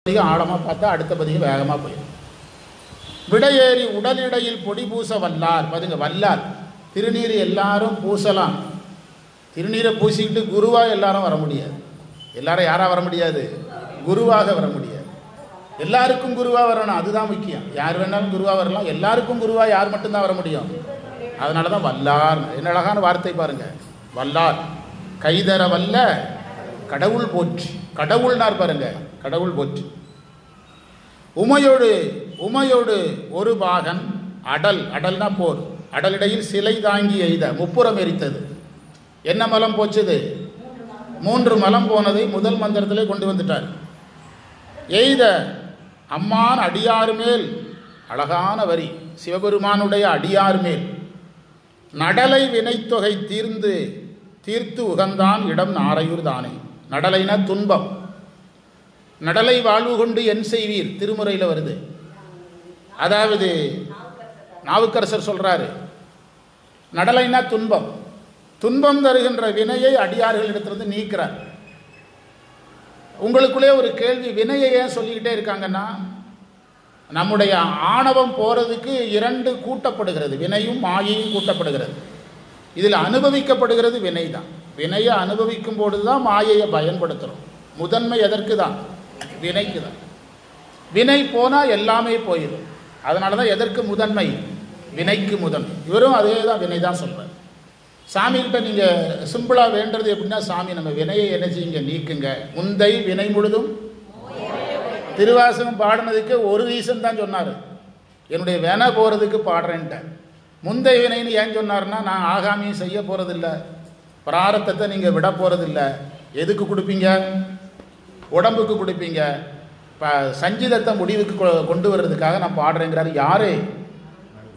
பதிகம் ஆழமாக பார்த்தா அடுத்த பதிகம் வேகமாக போயிடும். விடையேறி உடலிடையில் பொடி பூச வல்லார். பாருங்க, வல்லார் திருநீர் எல்லாரும் பூசலாம். திருநீரை பூசிக்கிட்டு குருவாக எல்லாரும் வர முடியாது. எல்லாரும் யாராக வர முடியாது? குருவாக வர முடியாது. எல்லாருக்கும் குருவாக வரணும், அதுதான் முக்கியம். யார் வேணாலும் குருவாக வரலாம். எல்லாருக்கும் குருவாக யார் மட்டும்தான் வர முடியும். அதனால தான் வல்லார். என்ன அழகான வார்த்தை பாருங்க, வல்லார். கைதர வல்ல கடவுள் போற்றி. கடவுள்னார் பாருங்க, கடவுள் போற்றி. உமையோடு ஒரு பாகன் அடல். அடல்னா போர். அடலிடையில் சிலை தாங்கி எய்த. முப்புறம் எரித்தது. என்ன மலம் போச்சுது? 3 மலம் போனதை முதல் மந்திரத்திலே கொண்டு வந்துட்டார். எய்த அம்மான் அடியார் மேல். அழகான வரி, சிவபெருமானுடைய அடியார் மேல் நடலை வினைத்தொகை தீர்த்து உகந்தான் இடம் நாரையூர் தானே. நடலைனா துன்பம். நடலை வாழ்வு கொண்டு என் செய்வீர் திருமுறையில் வருது. அதாவது நாவுக்கரசர் சொல்றாரு, நடலைனா துன்பம். துன்பம் தருகின்ற வினையை அடியார்களிடத்திலிருந்து நீக்கிறார். உங்களுக்குள்ளே ஒரு கேள்வி, வினையை ஏன் சொல்லிக்கிட்டே இருக்காங்கன்னா, நம்முடைய ஆணவம் போறதுக்கு 2 கூட்டப்படுகிறது. வினையும் மாயையும் கூட்டப்படுகிறது. இதில் அனுபவிக்கப்படுகிறது வினை தான். வினையை அனுபவிக்கும் பொழுது தான் மாயையை பயன்படுத்துகிறோம். முதன்மை எதற்கு தான்? வினைக்கு தான். வினை போனால் எல்லாமே போயிடும். அதனால தான் எதற்கு முதன்மை? வினைக்கு முதன்மை. இவரும் அதே தான், வினை தான் சொல்கிறார். சாமிகிட்ட நீங்கள் சிம்பிளாக வேண்டது எப்படின்னா, சாமி நம்ம வினையை என்ன செய்யுங்க, நீக்குங்க. முந்தை வினை முழுதும். திருவாசகம் பாடினதுக்கு ஒரு ரீசன் தான் சொன்னார், என்னுடைய வினை போகிறதுக்கு பாடுறேன்ட்ட. முந்தை வினைன்னு ஏன் சொன்னார்னா, நான் ஆகாமியும் செய்ய போகிறதில்ல, பிராரத்தத்தை நீங்கள் விட போகிறதில்ல. எதுக்கு கொடுப்பீங்க? உடம்புக்கு கொடுப்பீங்க. இப்போ சஞ்சிதத்தை முடிவுக்கு கொண்டு வர்றதுக்காக நான் பாடுறேங்கிறாரு. யாரு?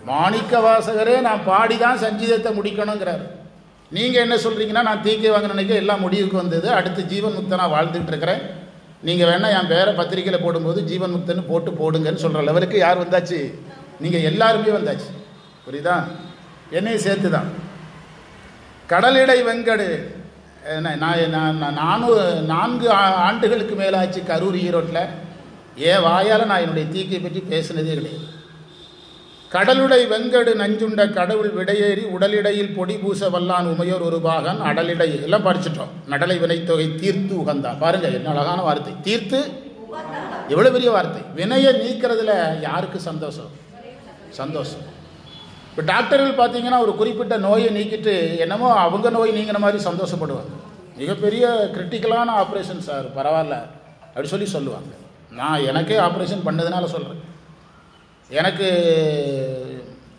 மாணிக்க வாசகரே நான் பாடி தான் சஞ்சிதத்தை முடிக்கணுங்கிறார். நீங்கள் என்ன சொல்கிறீங்கன்னா, நான் தீக்கை வாங்க நினைக்க எல்லாம் முடிவுக்கு வந்தது, அடுத்து ஜீவன் முக்தனாக வாழ்ந்துட்டு இருக்கிறேன், நீங்கள் வேணால் என் பேரை பத்திரிக்கையில் போடும்போது ஜீவன் முக்தன்னு போடுங்கன்னு சொல்கிற லெவலுக்கு யார் வந்தாச்சு? நீங்கள் எல்லாருமே வந்தாச்சு. புரியுதா? என்னையும் சேர்த்து தான். கடலிடை வெங்கடு. நான் 4 ஆண்டுகளுக்கு மேலாச்சு கரூர் ஈரோட்டில். வாயால் நான் என்னுடைய தீக்கை பற்றி பேசினதே கிடையாது. கடலுடை வெங்கடு நஞ்சுண்ட கடவுள் விடையேறி உடலிடையில் பொடி பூச வல்லான் உமையோர் ஒரு பாகன் அடலிடை. எல்லாம் படிச்சுட்டோம். நடலை வினைத்தொகை தீர்த்து உகந்தான். பாருங்க என்ன அழகான வார்த்தை, தீர்த்து. எவ்வளோ பெரிய வார்த்தை. வினையை நீக்கிறதுல யாருக்கு சந்தோஷம்? சந்தோஷம். இப்போ டாக்டர்கள் பார்த்தீங்கன்னா, ஒரு குறிப்பிட்ட நோயை நீக்கிட்டு என்னமோ அவங்க நோய் நீங்கிற மாதிரி சந்தோஷப்படுவாங்க. மிகப்பெரிய கிரிட்டிக்கலான ஆப்ரேஷன் சார், பரவாயில்ல அப்படி சொல்லுவாங்க. நான் எனக்கே ஆப்ரேஷன் பண்ணதுனால சொல்கிறேன். எனக்கு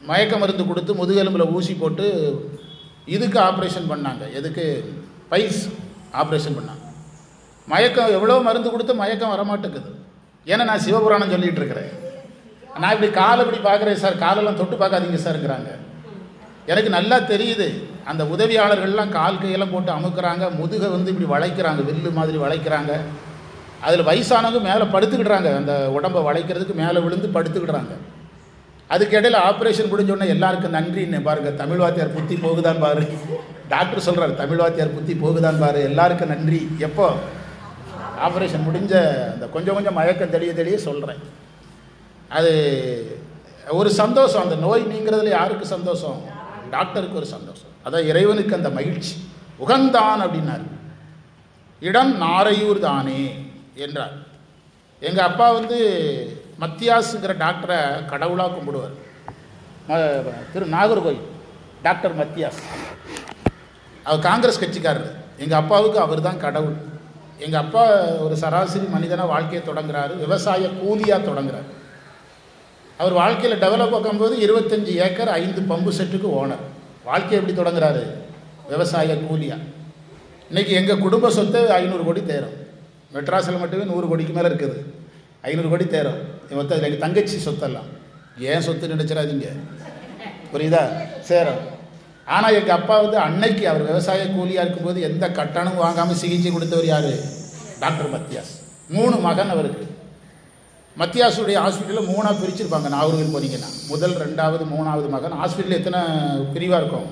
மயக்க மருந்து கொடுத்து முதுகெலும்பில் ஊசி போட்டு இதுக்கு ஆப்ரேஷன் பண்ணாங்க. எதுக்கு? பைல்ஸ் ஆப்ரேஷன் பண்ணாங்க. மயக்கம் எவ்வளோ மருந்து கொடுத்து மயக்கம் வரமாட்டேங்குது. ஏன்னா நான் சிவபுராணம் சொல்லிகிட்டு இருக்கிறேன். நான் இப்படி காலை இப்படி பார்க்குறேன் சார், காலெல்லாம் தொட்டு பார்க்காதீங்க சார்ங்கிறாங்க. எனக்கு நல்லா தெரியுது, அந்த உதவியாளர்கள்லாம் கால் கையெல்லாம் போட்டு அமுக்குறாங்க, முதுகை இப்படி வளைக்கிறாங்க, வில்லு மாதிரி வளைக்கிறாங்க. அதில் வயசானவங்க மேலே படுத்துக்கிடுறாங்க, அந்த உடம்பை வளைக்கிறதுக்கு மேலே விழுந்து படுத்துக்கிடுறாங்க. அதுக்கு இடையில் ஆப்ரேஷன் முடிஞ்சோடனே எல்லாருக்கும் நன்றின்னு பாருங்க. தமிழ் வாத்தியார் புத்தி போகுதான் பாரு. டாக்டர் சொல்கிறார், தமிழ் வாத்தியார் புத்தி போகுதான் பாரு, எல்லாருக்கும் நன்றி. எப்போ? ஆப்ரேஷன் முடிஞ்ச அந்த கொஞ்சம் மயக்கம் தெளிய சொல்கிறேன். அது ஒரு சந்தோஷம். அந்த நோய் நீங்கிறதுல யாருக்கு சந்தோஷம்? டாக்டருக்கு ஒரு சந்தோஷம். அதான் இறைவனுக்கு அந்த மகிழ்ச்சி. உகந்தான் அப்படின்னார். இடம் நாரையூர் தானே என்றார். எங்கள் அப்பா மத்தியாஸுங்கிற டாக்டரை கடவுளாக கும்பிடுவார். திரு நாகர்கோயில் டாக்டர் மத்தியாஸ். அவர் காங்கிரஸ் கட்சிக்காரர். எங்கள் அப்பாவுக்கு அவர் தான் கடவுள். எங்கள் அப்பா ஒரு சராசரி மனிதனாக வாழ்க்கையை தொடங்குறாரு. விவசாய கூலியாக தொடங்குறாரு. அவர் வாழ்க்கையில் டெவலப் ஆகும்போது 25 ஏக்கர் 5 பம்பு செட்டுக்கு ஓனர். வாழ்க்கையை எப்படி தொடங்குறாரு? விவசாய கூலியா. இன்றைக்கி எங்கள் குடும்ப சொத்து 500 கோடி தேரும். மெட்ராஸில் மட்டுமே 100 கோடிக்கு மேலே இருக்குது. 500 கோடி தேரும். மொத்தம் எங்கள் தங்கச்சி சொத்தெல்லாம். ஏன் சொத்து நினைச்சிடாதீங்க, புரியுதா? சேரும். ஆனால் எங்கள் அப்பா அன்னைக்கு அவர் விவசாய கூலியாக இருக்கும்போது எந்த கட்டணமும் வாங்காமல் சிகிச்சை கொடுத்தவர் யார்? டாக்டர் மத்தியாஸ். 3 மகன் அவருக்கு. மத்தியாசுடைய ஹாஸ்பிட்டலில் 3ஆக பிரிச்சிருப்பாங்க. நாகர்கோவில் போனீங்கன்னா முதல், 2வது, 3வது மகன். ஹாஸ்பிட்டலில் எத்தனை பிரிவாக இருக்கும்?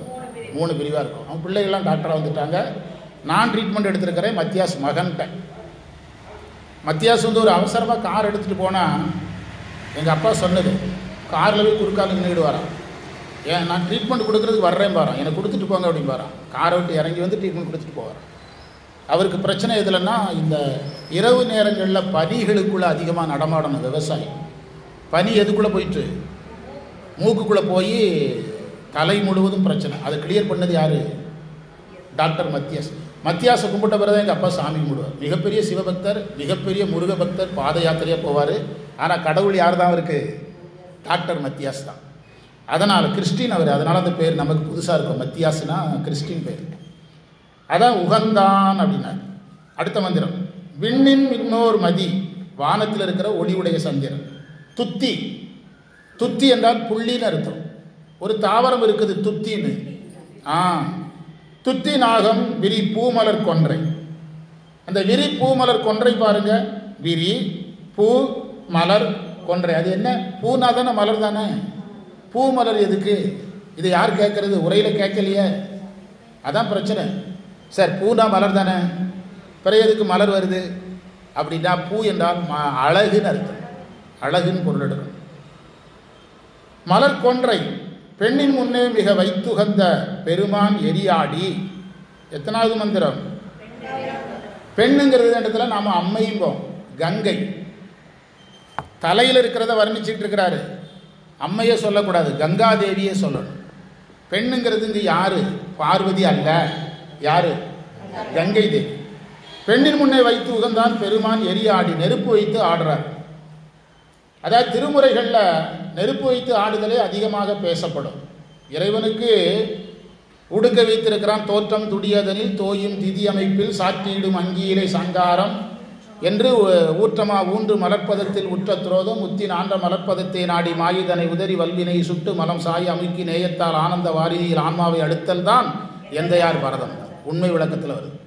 3 பிரிவாக இருக்கும். அவங்க பிள்ளைகள்லாம் டாக்டராக வந்துட்டாங்க. நான் ட்ரீட்மெண்ட் எடுத்திருக்கிறேன் மத்தியாஸ் மகன்கிட்ட. மத்தியாஸ் வந்து ஒரு அவசரமாக கார் எடுத்துகிட்டு போனால் எங்கள் அப்பா சொன்னது, காரில் போய் குறுக்கால நின்றுட்டு வரான். ஏன் நான் ட்ரீட்மெண்ட் கொடுக்குறதுக்கு வர்றேன் பாரான், எனக்கு கொடுத்துட்டு போங்க அப்படின்னு பாரான். காரை விட்டு இறங்கி வந்து ட்ரீட்மெண்ட் கொடுத்துட்டு போகிறான். அவருக்கு பிரச்சனை எதுலன்னா, இந்த இரவு நேரங்களில் பனிகளுக்குள்ளே அதிகமாக நடமாடணும் விவசாயி. பனி எதுக்குள்ளே போயிட்டு மூக்குக்குள்ளே போய் தலை முழுவதும் பிரச்சனை. அதை கிளியர் பண்ணது யார்? டாக்டர் மத்தியாஸ். மத்தியாசை கும்பிட்ட பிறகு எங்கள் அப்பா சாமி கும்பிடுவார். மிகப்பெரிய சிவபக்தர், மிகப்பெரிய முருக பக்தர், பாத யாத்திரையாக போவார். ஆனால் கடவுள் யார் தான் அவருக்கு? டாக்டர் மத்தியாஸ் தான். அதனால் கிறிஸ்டின் அவர், அதனால் அந்த பேர் நமக்கு புதுசாக இருக்கும். மத்தியாஸ்னா கிறிஸ்டின் பேர். அதான் உகந்தான் அப்படின்னார். அடுத்த மந்திரம், விண்ணின் விண்ணோர் மதி, வானத்தில் இருக்கிற ஒளிவுடைய சந்திரன். துத்தி, துத்தி என்றால் புள்ளின்னு அர்த்தம். ஒரு தாவரம் இருக்குது துத்தின்னு. துத்தி நாகம் விரி பூமலர் கொன்றை. அந்த விரி பூமலர் கொன்றை பாருங்க, விரி பூ மலர் கொன்றை. அது என்ன? பூனா தானே, மலர் தானே. பூ மலர் எதுக்கு? இது யார் கேட்கறது? உரையில் கேட்கலையே, அதான் பிரச்சனை. சார் பூனா மலர் தானே, பிறகு எதுக்கு மலர் வருது அப்படின்னா, பூ என்றால் அழகுன்னு அர்த்தம், அழகுன்னு பொருள் எடுக்கணும். மலர் கொன்றை பெண்ணின் முன்னே மிக வைத்துகந்த பெருமான் எரியாடி. எத்தனாவது மந்திரம்? பெண்ணுங்கிறது இடத்துல நாம் அம்மையும்போம். கங்கை தலையில் இருக்கிறத வர்ணிச்சுட்டு இருக்கிறாரு. அம்மையை சொல்லக்கூடாது, கங்காதேவியே சொல்லணும். பெண்ணுங்கிறது இங்கு யாரு? பார்வதி அல்ல, யாரு? கங்கை தேவி. பெண்ணின் முன்னே வைத்து உகந்தான் பெருமான் எரியாடி, நெருப்பு வைத்து ஆடுறார். அதாவது திருமுறைகளில் நெருப்பு வைத்து ஆடுதலே அதிகமாக பேசப்படும். இறைவனுக்கு உடுக்க வைத்திருக்கிறான், தோற்றம் துடியதனில் தோயும் திதி அமைப்பில் சாற்றியிடும் அங்கியிலை சங்காரம் என்று ஊற்றமா ஊன்று மலர்ப்பதத்தில் உற்ற துரோதம் முத்தி நான்ற மலர்ப்பதத்தை நாடி மாயுதனை உதறி வல்வினை சுட்டு மலம் சாய் அமுக்கி நேயத்தால் ஆனந்த வாரிதியில் ஆன்மாவை அழுத்தல் தான் எந்தையார் பரதம். உண்மை விளக்கத்தில் வருது.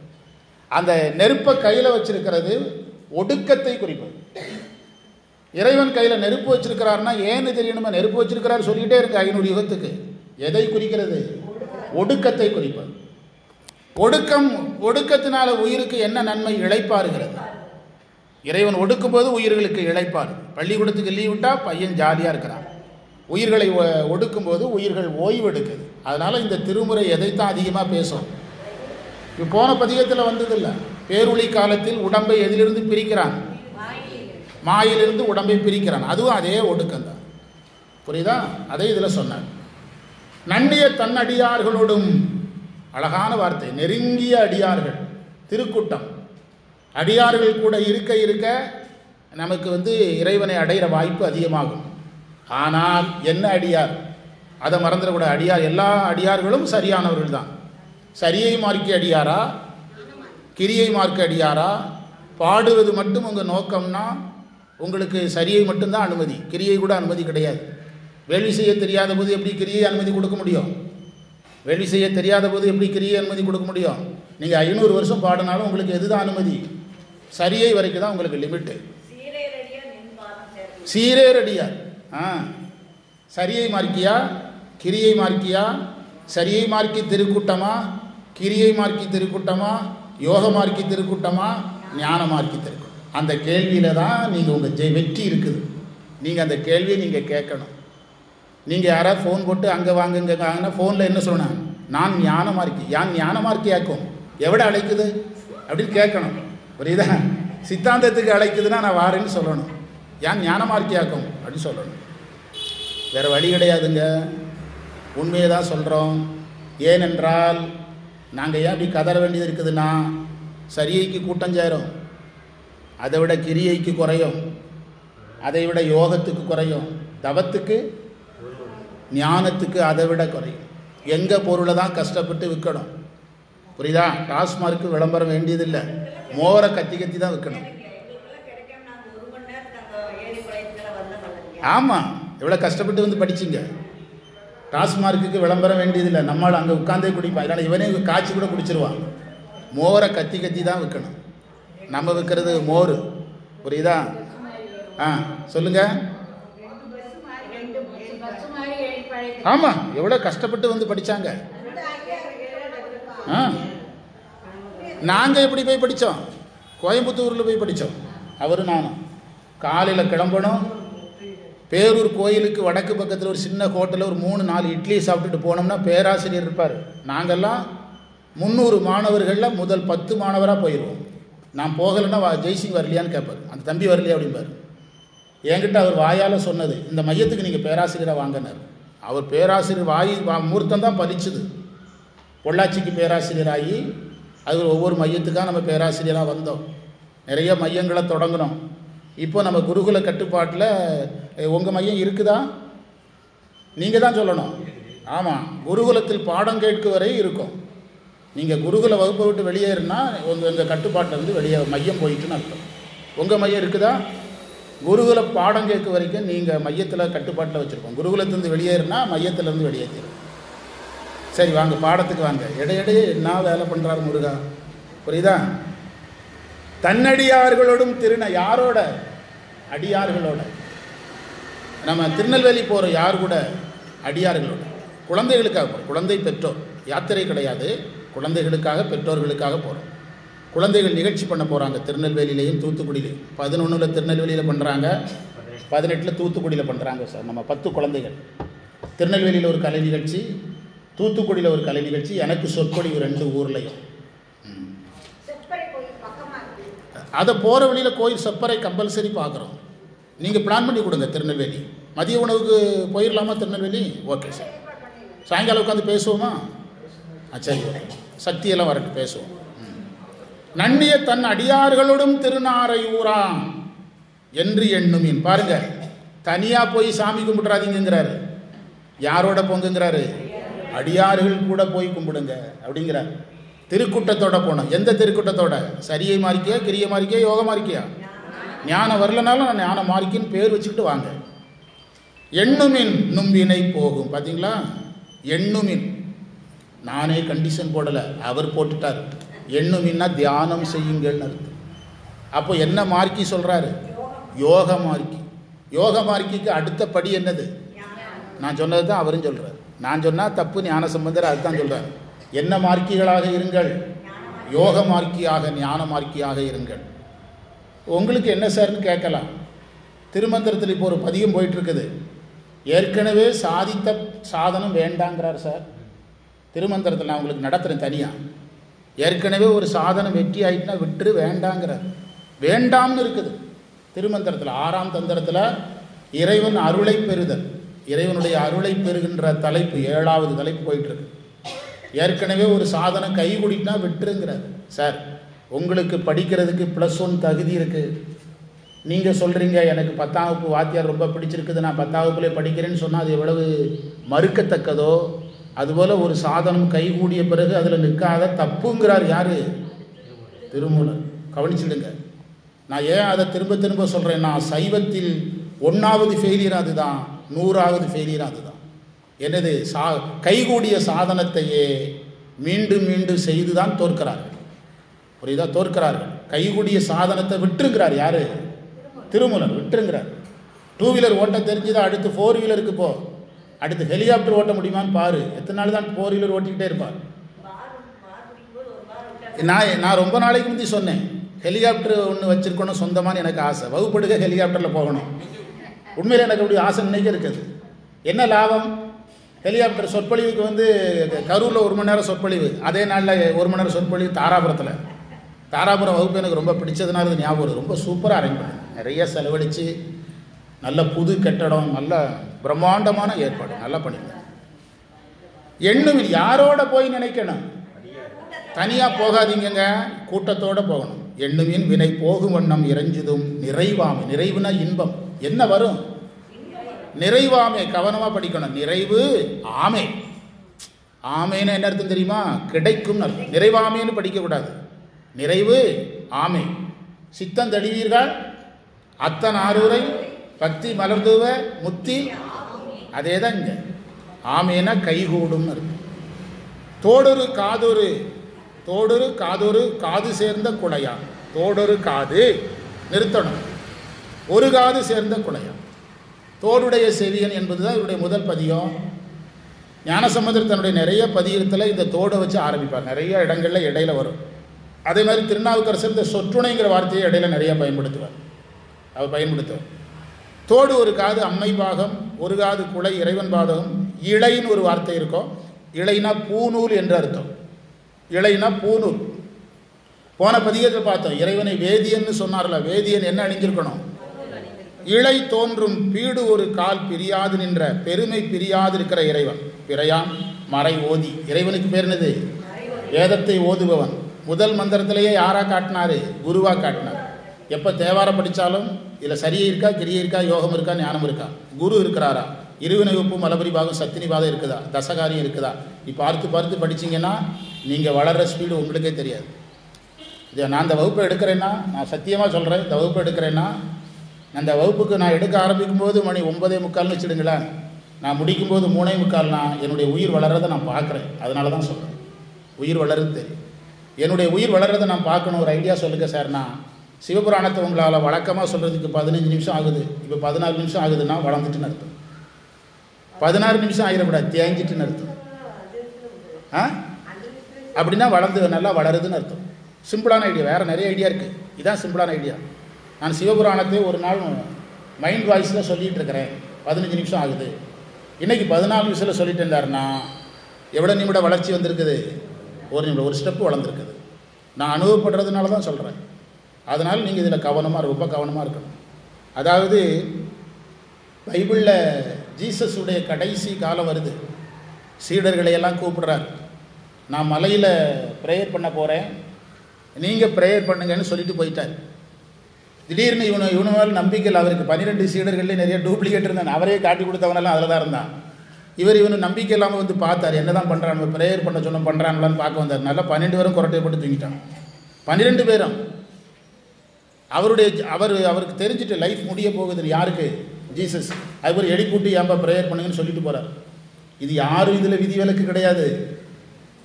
அந்த நெருப்பை கையில் வச்சிருக்கிறது ஒடுக்கத்தை குறிப்பது. இறைவன் கையில் நெருப்பு வச்சிருக்கிறாருன்னா ஏன்னு தெரியணுமா? நெருப்பு வச்சிருக்கிறாரு சொல்லிக்கிட்டே இருக்கு 500 யுகத்துக்கு. எதை குறிக்கிறது? ஒடுக்கத்தை குறிப்பது. ஒடுக்கம், ஒடுக்கத்தினால உயிருக்கு என்ன நன்மை? இளைப்பாறுகிறது. இறைவன் ஒடுக்கும் போது உயிர்களுக்கு இளைப்பாறு. பள்ளிக்கூடத்துக்கு லீவ் விட்டால் பையன் ஜாலியாக இருக்கிறான். உயிர்களை ஒடுக்கும் போது உயிர்கள் ஓய்வு எடுக்குது. அதனால் இந்த திருமுறை எதைத்தான் அதிகமாக பேசும். இப்போ போன பதிகத்தில் வந்ததில்லை, பேருளி காலத்தில் உடம்பை எதிலிருந்து பிரிக்கிறான்? மாயிலிருந்து உடம்பை பிரிக்கிறான். அதுவும் அதே ஒடுக்கம் தான். புரியுதா? அதே இதில் சொன்னார். நன்னிய தன்னடியார்களோடும், அழகான வார்த்தை, நெருங்கிய அடியார்கள், திருக்கூட்டம். அடியார்கள் கூட இருக்க இருக்க நமக்கு இறைவனை அடைகிற வாய்ப்பு அதிகமாகும். ஆனால் என்ன அடியார்? அதை மறந்துடக்கூடாது. அடியார், எல்லா அடியார்களும் சரியானவர்கள் தான். சரியை மார்க்க அடியாரா, கிரியை மார்க்க அடியாரா? பாடுவது மட்டும் உங்கள் நோக்கம்னா உங்களுக்கு சரியை மட்டும்தான் அனுமதி, கிரியை கூட அனுமதி கிடையாது. வேள்வி செய்ய தெரியாத போது எப்படி கிரியை அனுமதி கொடுக்க முடியும்? வேள்வி செய்ய தெரியாத போது எப்படி கிரியை அனுமதி கொடுக்க முடியும்? நீங்கள் 500 வருஷம் பாடினாலும் உங்களுக்கு எது தான் அனுமதி? சரியை வரைக்கும் தான் உங்களுக்கு லிமிட்டு. சீரேரடியார். சரியை மார்க்கியா, கிரியை மார்க்கியா? சரியை மார்க்கி திருக்கூட்டமா, கிரியை மார்க்கி திருக்கூட்டமா, யோக மார்க்கி திருக்கூட்டமா, ஞான மார்க்கி திருக்கூட்டம்? அந்த கேள்வியில் தான் நீங்கள் உங்கள் வெற்றி இருக்குது. நீங்கள் அந்த கேள்வியை நீங்கள் கேட்கணும். நீங்கள் யாராவது ஃபோன் போட்டு அங்கே வாங்குங்க வாங்கினா ஃபோனில் என்ன சொல்லணும்? நான் ஞான மார்க்கி, யான் ஞான மார்க்கி ஆக்கும், எവിടെ அழைக்குது அப்படின்னு கேட்கணும். புரியுதா? சித்தாந்தத்துக்கு அழைக்குதுன்னா நான் வாரேன்னு சொல்லணும். யான் ஞான மார்க்கி ஆக்கும் அப்படின்னு சொல்லணும். வேறு வழி கிடையாதுங்க. உண்மையை தான் சொல்கிறோம். ஏனென்றால் நாங்கள் ஏன் அப்படி கதற வேண்டியது இருக்குதுன்னா, சரியைக்கு கூட்டம் சேரும், அதை விட கிரியைக்கு குறையும், அதை விட யோகத்துக்கு குறையும், தவத்துக்கு ஞானத்துக்கு அதை விட குறையும். எங்கள் பொருளை தான் கஷ்டப்பட்டு விற்கணும். புரியுதா? டாஸ்மார்க்கு விளம்பரம் வேண்டியதில்லை, மோரை கத்தி கத்தி தான் விற்கணும். ஆமாம், எவ்வளோ கஷ்டப்பட்டு படிச்சிங்க. டாஸ்மார்க்குக்கு விளம்பரம் வேண்டியதில்லை, நம்மளால் அங்கே உட்காந்தே குடிப்பான். இல்லைனா இவனே காய்ச்சி கூட குடிச்சிருவான். மோரை கத்தி கத்தி தான் விற்கணும். நம்ம விற்கிறது மோர். புரியுதா? சொல்லுங்க. ஆமாம், எவ்வளோ கஷ்டப்பட்டு படித்தாங்க. நாங்கள் எப்படி போய் படித்தோம்? கோயம்புத்தூரில் போய் படித்தோம். அவரும் நானும் காலையில் கிளம்பணும். பேரூர் கோயிலுக்கு வடக்கு பக்கத்தில் ஒரு சின்ன ஹோட்டலில் ஒரு 3-4 இட்லி சாப்பிட்டுட்டு போனோம்னா பேராசிரியர் இருப்பார். நாங்கள்லாம் 300 மாணவர்களில் முதல் 10 மாணவராக போயிடுவோம். நான் போகலைன்னா ஜெய்சிங் வரலையான்னு கேட்பார். அந்த தம்பி வரலையா அப்படிம்பார். என்கிட்ட அவர் வாயால் சொன்னது, இந்த மையத்துக்கு நீங்கள் பேராசிரியராக வாங்கினார். அவர் பேராசிரியர் முகூர்த்தம் தான் பலிச்சுது. பொள்ளாச்சிக்கு பேராசிரியராகி அது ஒவ்வொரு மையத்துக்காக நம்ம பேராசிரியராக வந்தோம். நிறைய மையங்களை தொடங்கினோம். இப்போ நம்ம குருகுல கட்டுப்பாட்டில் உங்கள் மையம் இருக்குதா? நீங்கள் தான் சொல்லணும். ஆமாம், குருகுலத்தில் பாடம் கேட்கும் வரை இருக்கும். நீங்கள் குருகுல வகுப்பை விட்டு வெளியேறினா உங்கள் கட்டுப்பாட்டிலேருந்து வெளியே மையம் போயிட்டுன்னு அர்த்தம். உங்கள் மையம் இருக்குதா? குருகுல பாடம் கேட்கும் வரைக்கும் நீங்கள் மையத்தில் கட்டுப்பாட்டில் வச்சுருக்கோம். குருகுலத்திலேருந்து வெளியேறினா மையத்திலேருந்து வெளியேற்றிடும். சரி வாங்க, பாடத்துக்கு வாங்க. இடையிடையே என்ன வேலை பண்ணுறாரு முருகா, புரியுதா? தன்னடியார்களோடும் யாரோட? அடியார்களோட. நம்ம திருநெல்வேலி போகிற யார் கூட? அடியார்களோட. குழந்தைகளுக்காக போகிறோம். குழந்தை பெற்றோர் யாத்திரை கிடையாது, குழந்தைகளுக்காக பெற்றோர்களுக்காக போகிறோம். குழந்தைகள் நிகழ்ச்சி பண்ண போகிறாங்க திருநெல்வேலியிலையும் தூத்துக்குடியிலையும். 11 திருநெல்வேலியில் பண்ணுறாங்க, 18 தூத்துக்குடியில் பண்ணுறாங்க சார். நம்ம 10 குழந்தைகள். திருநெல்வேலியில் ஒரு கலை நிகழ்ச்சி, தூத்துக்குடியில் ஒரு கலை நிகழ்ச்சி, எனக்கு சொற்பொழிவு 2 ஊர்லையும். அதை போகிற வழியில் கோயில் செப்பரை கம்பல்சரி பார்க்குறோம். நீங்கள் பிளான் பண்ணி கொடுங்க. திருநெல்வேலி மதிய உணவுக்கு போயிடலாமா? Tirunelveli okay sir. சாயங்காலம் உட்காந்து பேசுவோமா? சரி, சக்தியெல்லாம் வரட்டு பேசுவோம். நன்னிய தன் அடியார்களோடும் திருநாரையூராம் என்று எண்ணுமின். பாருங்க, தனியாக போய் சாமி கும்பிட்றாதீங்கிறாரு. யாரோட போங்குங்கிறாரு? அடியார்கள் கூட போய் கும்பிடுங்க அப்படிங்கிறார். திருக்கூட்டத்தோட போனோம். எந்த திருக்கூட்டத்தோட? சரியை மாறிக்கையா, கிரிய மாறிக்கையா, யோக மாறிக்கையா? ஞானம் வரலனாலும் நான் ஞானம் மாறிக்கின்னு பேர் வச்சுக்கிட்டு வாங்க. எண்ணுமின் நும்பினை போகும். பார்த்தீங்களா? எண்ணுமின். நானே கண்டிஷன் போடலை, அவர் போட்டுட்டார். எண்ணுமின்னா தியானம் செய்யுங்கள்னு அர்த்தம். அப்போ என்ன மார்க்கி சொல்கிறாரு? யோக மார்க்கி. யோக மார்க்கிக்கு அடுத்த படி என்னது? நான் சொன்னது தான் அவரும் சொல்கிறார். நான் சொன்னால் தப்பு, ஞான சம்பந்தர் அதுதான் சொல்கிறார். என்ன மார்க்கிகளாக இருங்கள்? யோக மார்க்கியாக, ஞான மார்க்கியாக இருங்கள். உங்களுக்கு என்ன சார்னு கேட்கலாம். திருமந்திரத்தில் இப்போ ஒரு பதிகம் போயிட்டுருக்குது. ஏற்கனவே சாதித்த சாதனம் வேண்டாங்கிறார் சார். திருமந்திரத்தில் நான் உங்களுக்கு நடத்துகிறேன் தனியாக. ஏற்கனவே ஒரு சாதனம் வெற்றி ஆகிட்டுனா விட்டுரு, வேண்டாங்கிறார். வேண்டாம்னு இருக்குது திருமந்திரத்தில். 6ஆம் தந்திரத்தில் இறைவன் அருளை பெறுதல், இறைவனுடைய அருளை பெறுகின்ற தலைப்பு 7வது தலைப்பு போயிட்டுருக்கு. ஏற்கனவே ஒரு சாதனம் கை கூடிட்டுனா விட்டுருங்கிறார். சார், உங்களுக்கு படிக்கிறதுக்கு +1 தகுதி இருக்குது. நீங்கள் சொல்கிறீங்க எனக்கு 10ஆம் வகுப்பு வாத்தியார் ரொம்ப பிடிச்சிருக்குது, நான் 10ஆம் வகுப்புலே படிக்கிறேன்னு சொன்னால் அது எவ்வளவு மறுக்கத்தக்கதோ, அதுபோல் ஒரு சாதனம் கைகூடிய பிறகு அதில் நிற்காத தப்புங்கிறார். யார்? திருமூலர். கவனிச்சிடுங்க. நான் ஏன் அதை திரும்ப திரும்ப சொல்கிறேன்னா, சைவத்தில் 1வது ஃபெயிலியர் அதுதான், 100வது ஃபெயிலியர் அதுதான். என்னது? கைகூடிய சாதனத்தையே மீண்டும் மீண்டும் செய்து தான் தோற்கிறார்கள். புரியுதா? தோற்கிறார்கள். கைகூடிய சாதனத்தை விட்டுருங்கிறார். யார்? திருமூலர். விட்டுருங்கிறார். 2 வீலர் ஓட்ட தெரிஞ்சுதான் அடுத்து 4 வீலருக்கு போ, அடுத்து ஹெலிகாப்டர் ஓட்ட முடியுமான்னு பாரு. எத்தனை நாள் தான் 4 வீலர் ஓட்டிக்கிட்டே இருப்பார். நான் ரொம்ப நாளைக்கு முந்தி சொன்னேன், ஹெலிகாப்டர் ஒன்று வச்சுருக்கணும் சொந்தமான எனக்கு ஆசை. வகுப்படுக ஹெலிகாப்டரில் போகணும். உண்மையில் எனக்கு அப்படி ஆசை இன்னைக்கு இருக்குது. என்ன லாபம்? ஹெலிகாப்டர் சொற்பொழிவுக்கு கரூரில் 1 மணி நேரம் சொற்பொழிவு, அதே நாளில் 1 மணி நேரம் சொற்பொழிவு தாராபுரத்தில். தாராபுரம் வகுப்பு எனக்கு ரொம்ப பிடிச்சதுனால அது ஞாபகம். ரொம்ப சூப்பராக அரேஞ்ச் பண்ணேன். நிறைய செலவழித்து நல்ல புது கட்டடம், நல்ல பிரம்மாண்டமான ஏற்பாடு, நல்லா பண்ணியிருந்தேன். எண்ணுமில். யாரோட போய் நினைக்கணும்? தனியாக போகாதீங்க, கூட்டத்தோடு போகணும். எண்ணுமின் வினை போகும் வண்ணம் இறைஞ்சுதும் நிறைவாமை. நிறைவுனா இன்பம். என்ன வரும்? நிறைவாமை. கவனமாக படிக்கணும். நிறைவு ஆமை. ஆமைன்னு என்ன அர்த்தம் தெரியுமா? கிடைக்கும் அர்த்தம். நிறைவாமைன்னு படிக்கக்கூடாது. நிறைவு ஆமை. சித்தம் தடிவீர்கள் அத்தன் ஆரூரை பக்தி மலர்ந்துவ முத்தி. அதே தான் இங்கே ஆமைனா கைகூடும் அர்த்தம். தோடொரு காதொரு, தோடொரு காதொரு, காது சேர்ந்த குடையா. தோடொரு காது நிறுத்தணும், ஒரு காது சேர்ந்த குடையா. தோடுடைய செவியன் என்பதுதான் இவருடைய முதல் பதியம். ஞானசம்பந்தர் தன்னுடைய நிறைய பதியத்தில் இந்த தோடை வச்சு ஆரம்பிப்பார். நிறைய இடங்களில் இடையில வரும். அதே மாதிரி திருநாவுக்கரசர் இந்த சொற்றுணைங்கிற வார்த்தையை இடையில நிறைய பயன்படுத்துவார். அவர் பயன்படுத்துவார். தோடு ஒரு காது அம்மை பாகம், ஒரு காது குலை இறைவன் பாதகம். இழைன்னு ஒரு வார்த்தை இருக்கும். இழைனா பூநூல் என்று அர்த்தம். இழைனா பூநூல். போன பதிகத்தில் பார்த்தோம், இறைவனை வேதியன்னு சொன்னார்ல, வேதியன் என்ன அணிஞ்சிருக்கணும்? இழை தோன்றும் பீடு ஒரு கால் பிரியாது நின்ற பெருமை பிரியாது இருக்கிற இறைவன். பிறையான் மறை ஓதி. இறைவனுக்கு பேர் என்னது? வேதத்தை ஓதுபவன். முதல் மந்திரத்திலேயே யாரா காட்டினாரு? குருவா காட்டினார். எப்போ தேவாரம் படித்தாலும் இதில் சரியை இருக்கா, கிரியை இருக்கா, யோகம் இருக்கா, ஞானம் இருக்கா, குரு இருக்கிறாரா, இருவினை ஒப்பு மலபரி பாகம் சத்தினி பாதம் இருக்குதா, தசகாரியம் இருக்குதா, பார்த்து பார்த்து படிச்சிங்கன்னா நீங்கள் வளர்கிற ஸ்பீடு உங்களுக்கே தெரியாது. இதை நான் இந்த வகுப்பை எடுக்கிறேன்னா, நான் சத்தியமாக சொல்கிறேன், இந்த வகுப்பை எடுக்கிறேன்னா, அந்த வகுப்புக்கு நான் எடுக்க ஆரம்பிக்கும் போது மணி 9:45 வச்சுடுங்களேன், நான் முடிக்கும்போது 3:45, என்னுடைய உயிர் வளர்கிறத நான் பார்க்குறேன். அதனால தான் சொல்கிறேன், உயிர் வளருது தெரியும். என்னுடைய உயிர் வளர்கிறத நான் பார்க்கணும். ஒரு ஐடியா சொல்லுங்கள் சார்னா, சிவபுராணத்தை உங்களால் வழக்கமாக சொல்கிறதுக்கு 15 நிமிஷம் ஆகுது, இப்போ 14 நிமிஷம் ஆகுதுன்னா வளர்ந்துட்டுன்னு அர்த்தம். 16 நிமிஷம் ஆகிடக்கூடாது, தேஞ்சிட்டுன்னு அர்த்தம். அப்படின்னா வளர்ந்து நல்லா வளருதுன்னு அர்த்தம். சிம்பிளான ஐடியா. வேறு நிறைய ஐடியா இருக்குது, இதுதான் சிம்பிளான ஐடியா. நான் சிவபுராணத்தை ஒரு நாள் மைண்ட் வாய்ஸில் சொல்லிகிட்டு இருக்கிறேன், 15 நிமிஷம் ஆகுது. இன்றைக்கி 14 நிமிஷத்தில் சொல்லிட்டு இருந்தாருன்னா எவ்வளோ நிமிட வளர்ச்சி வந்திருக்குது? ஒரு நிமிடம், ஒரு ஸ்டெப்பு வளர்ந்துருக்குது. நான் அனுபவப்படுறதுனால தான் சொல்கிறேன். அதனால் நீங்கள் இதில் ரொம்ப கவனமாக இருக்கணும். அதாவது பைபிளில் ஜீசஸுடைய கடைசி காலம் வருது. சீடர்களையெல்லாம் கூப்பிடுறார். நான் மலையில் ப்ரேயர் பண்ண போகிறேன், நீங்கள் ப்ரேயர் பண்ணுங்கன்னு சொல்லிட்டு போயிட்டார். திடீர்னு இவனு மேல் நம்பிக்கையில் அவருக்கு 12 சீடர்கள்லேயே நிறைய டூப்ளிகேட் இருந்தான். அவரே காட்டி கொடுத்தவனெல்லாம் அதில் தான் இருந்தான். இவனு நம்பிக்கை இல்லாமல் வந்து பார்த்தார், என்ன தான் பண்ணுறான், ப்ரேயர் பண்ண சொன்ன பண்ணுறாங்களான்னு பார்க்க வந்தார். நல்லா 12 பேரும் குரட்டையை போட்டு தூங்கிட்டான். 12 பேரும் அவருக்கு தெரிஞ்சுட்டு லைஃப் முடிய போகுது. யாருக்கு? ஜீசஸ். அதுபோல் எழுப்பிட்டு ஏன்பா ப்ரேயர் பண்ணுங்கன்னு சொல்லிட்டு போகிறார். இது யாரும் இதில் விதிவிலக்கு கிடையாது.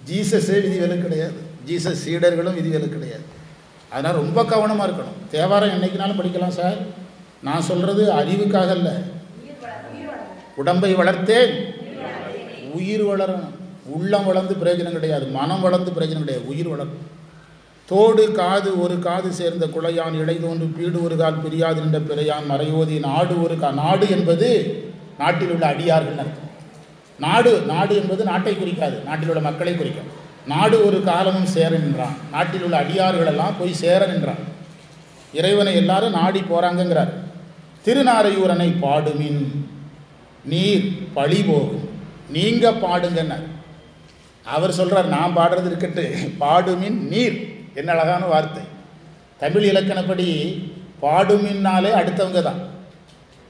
ஜீசஸே விதிவிலக்கு கிடையாது, ஜீசஸ் சீடர்களும் விதிவிலக்கு கிடையாது. அதனால் ரொம்ப கவனமாக இருக்கணும். தேவாரம் என்றைக்குனாலும் படிக்கலாம் சார். நான் சொல்கிறது அறிவுக்காக இல்லை. உடம்பை வளர்த்தேன், உயிர் வளரணும். உள்ளம் வளர்ந்து பிரயோஜனம் கிடையாது, மனம் வளர்ந்து பிரயோஜனம் கிடையாது, உயிர் வளரும். தோடு காது ஒரு காது சேர்ந்த குளையான் இழை தோன்று பீடு ஒரு கால் பிரியாது நின்ற பிறையான் மறையோதி நாடு ஒரு நாடு என்பது நாட்டில் உள்ள அடியார்கள் அர்த்தம். நாடு என்பது நாட்டை குறிக்காது, நாட்டில் உள்ள மக்களை குறிக்கும். நாடு ஒரு காலமும் சேர நின்றான். நாட்டில் உள்ள அடியார்களெல்லாம் போய் சேர நின்றான். இறைவனை எல்லாரும் நாடி போகிறாங்கங்கிறார். திருநாரையூரனை பாடுமின் நீர் பழி போகும், நீங்கள் பாடுங்கன்னார். அவர் சொல்கிறார், நான் பாடுறது இருக்கட்டு, பாடுமின் நீர். என்ன அழகான வார்த்தை. தமிழ் இலக்கணப்படி பாடுமின்னாலே அடுத்தவங்க தான்,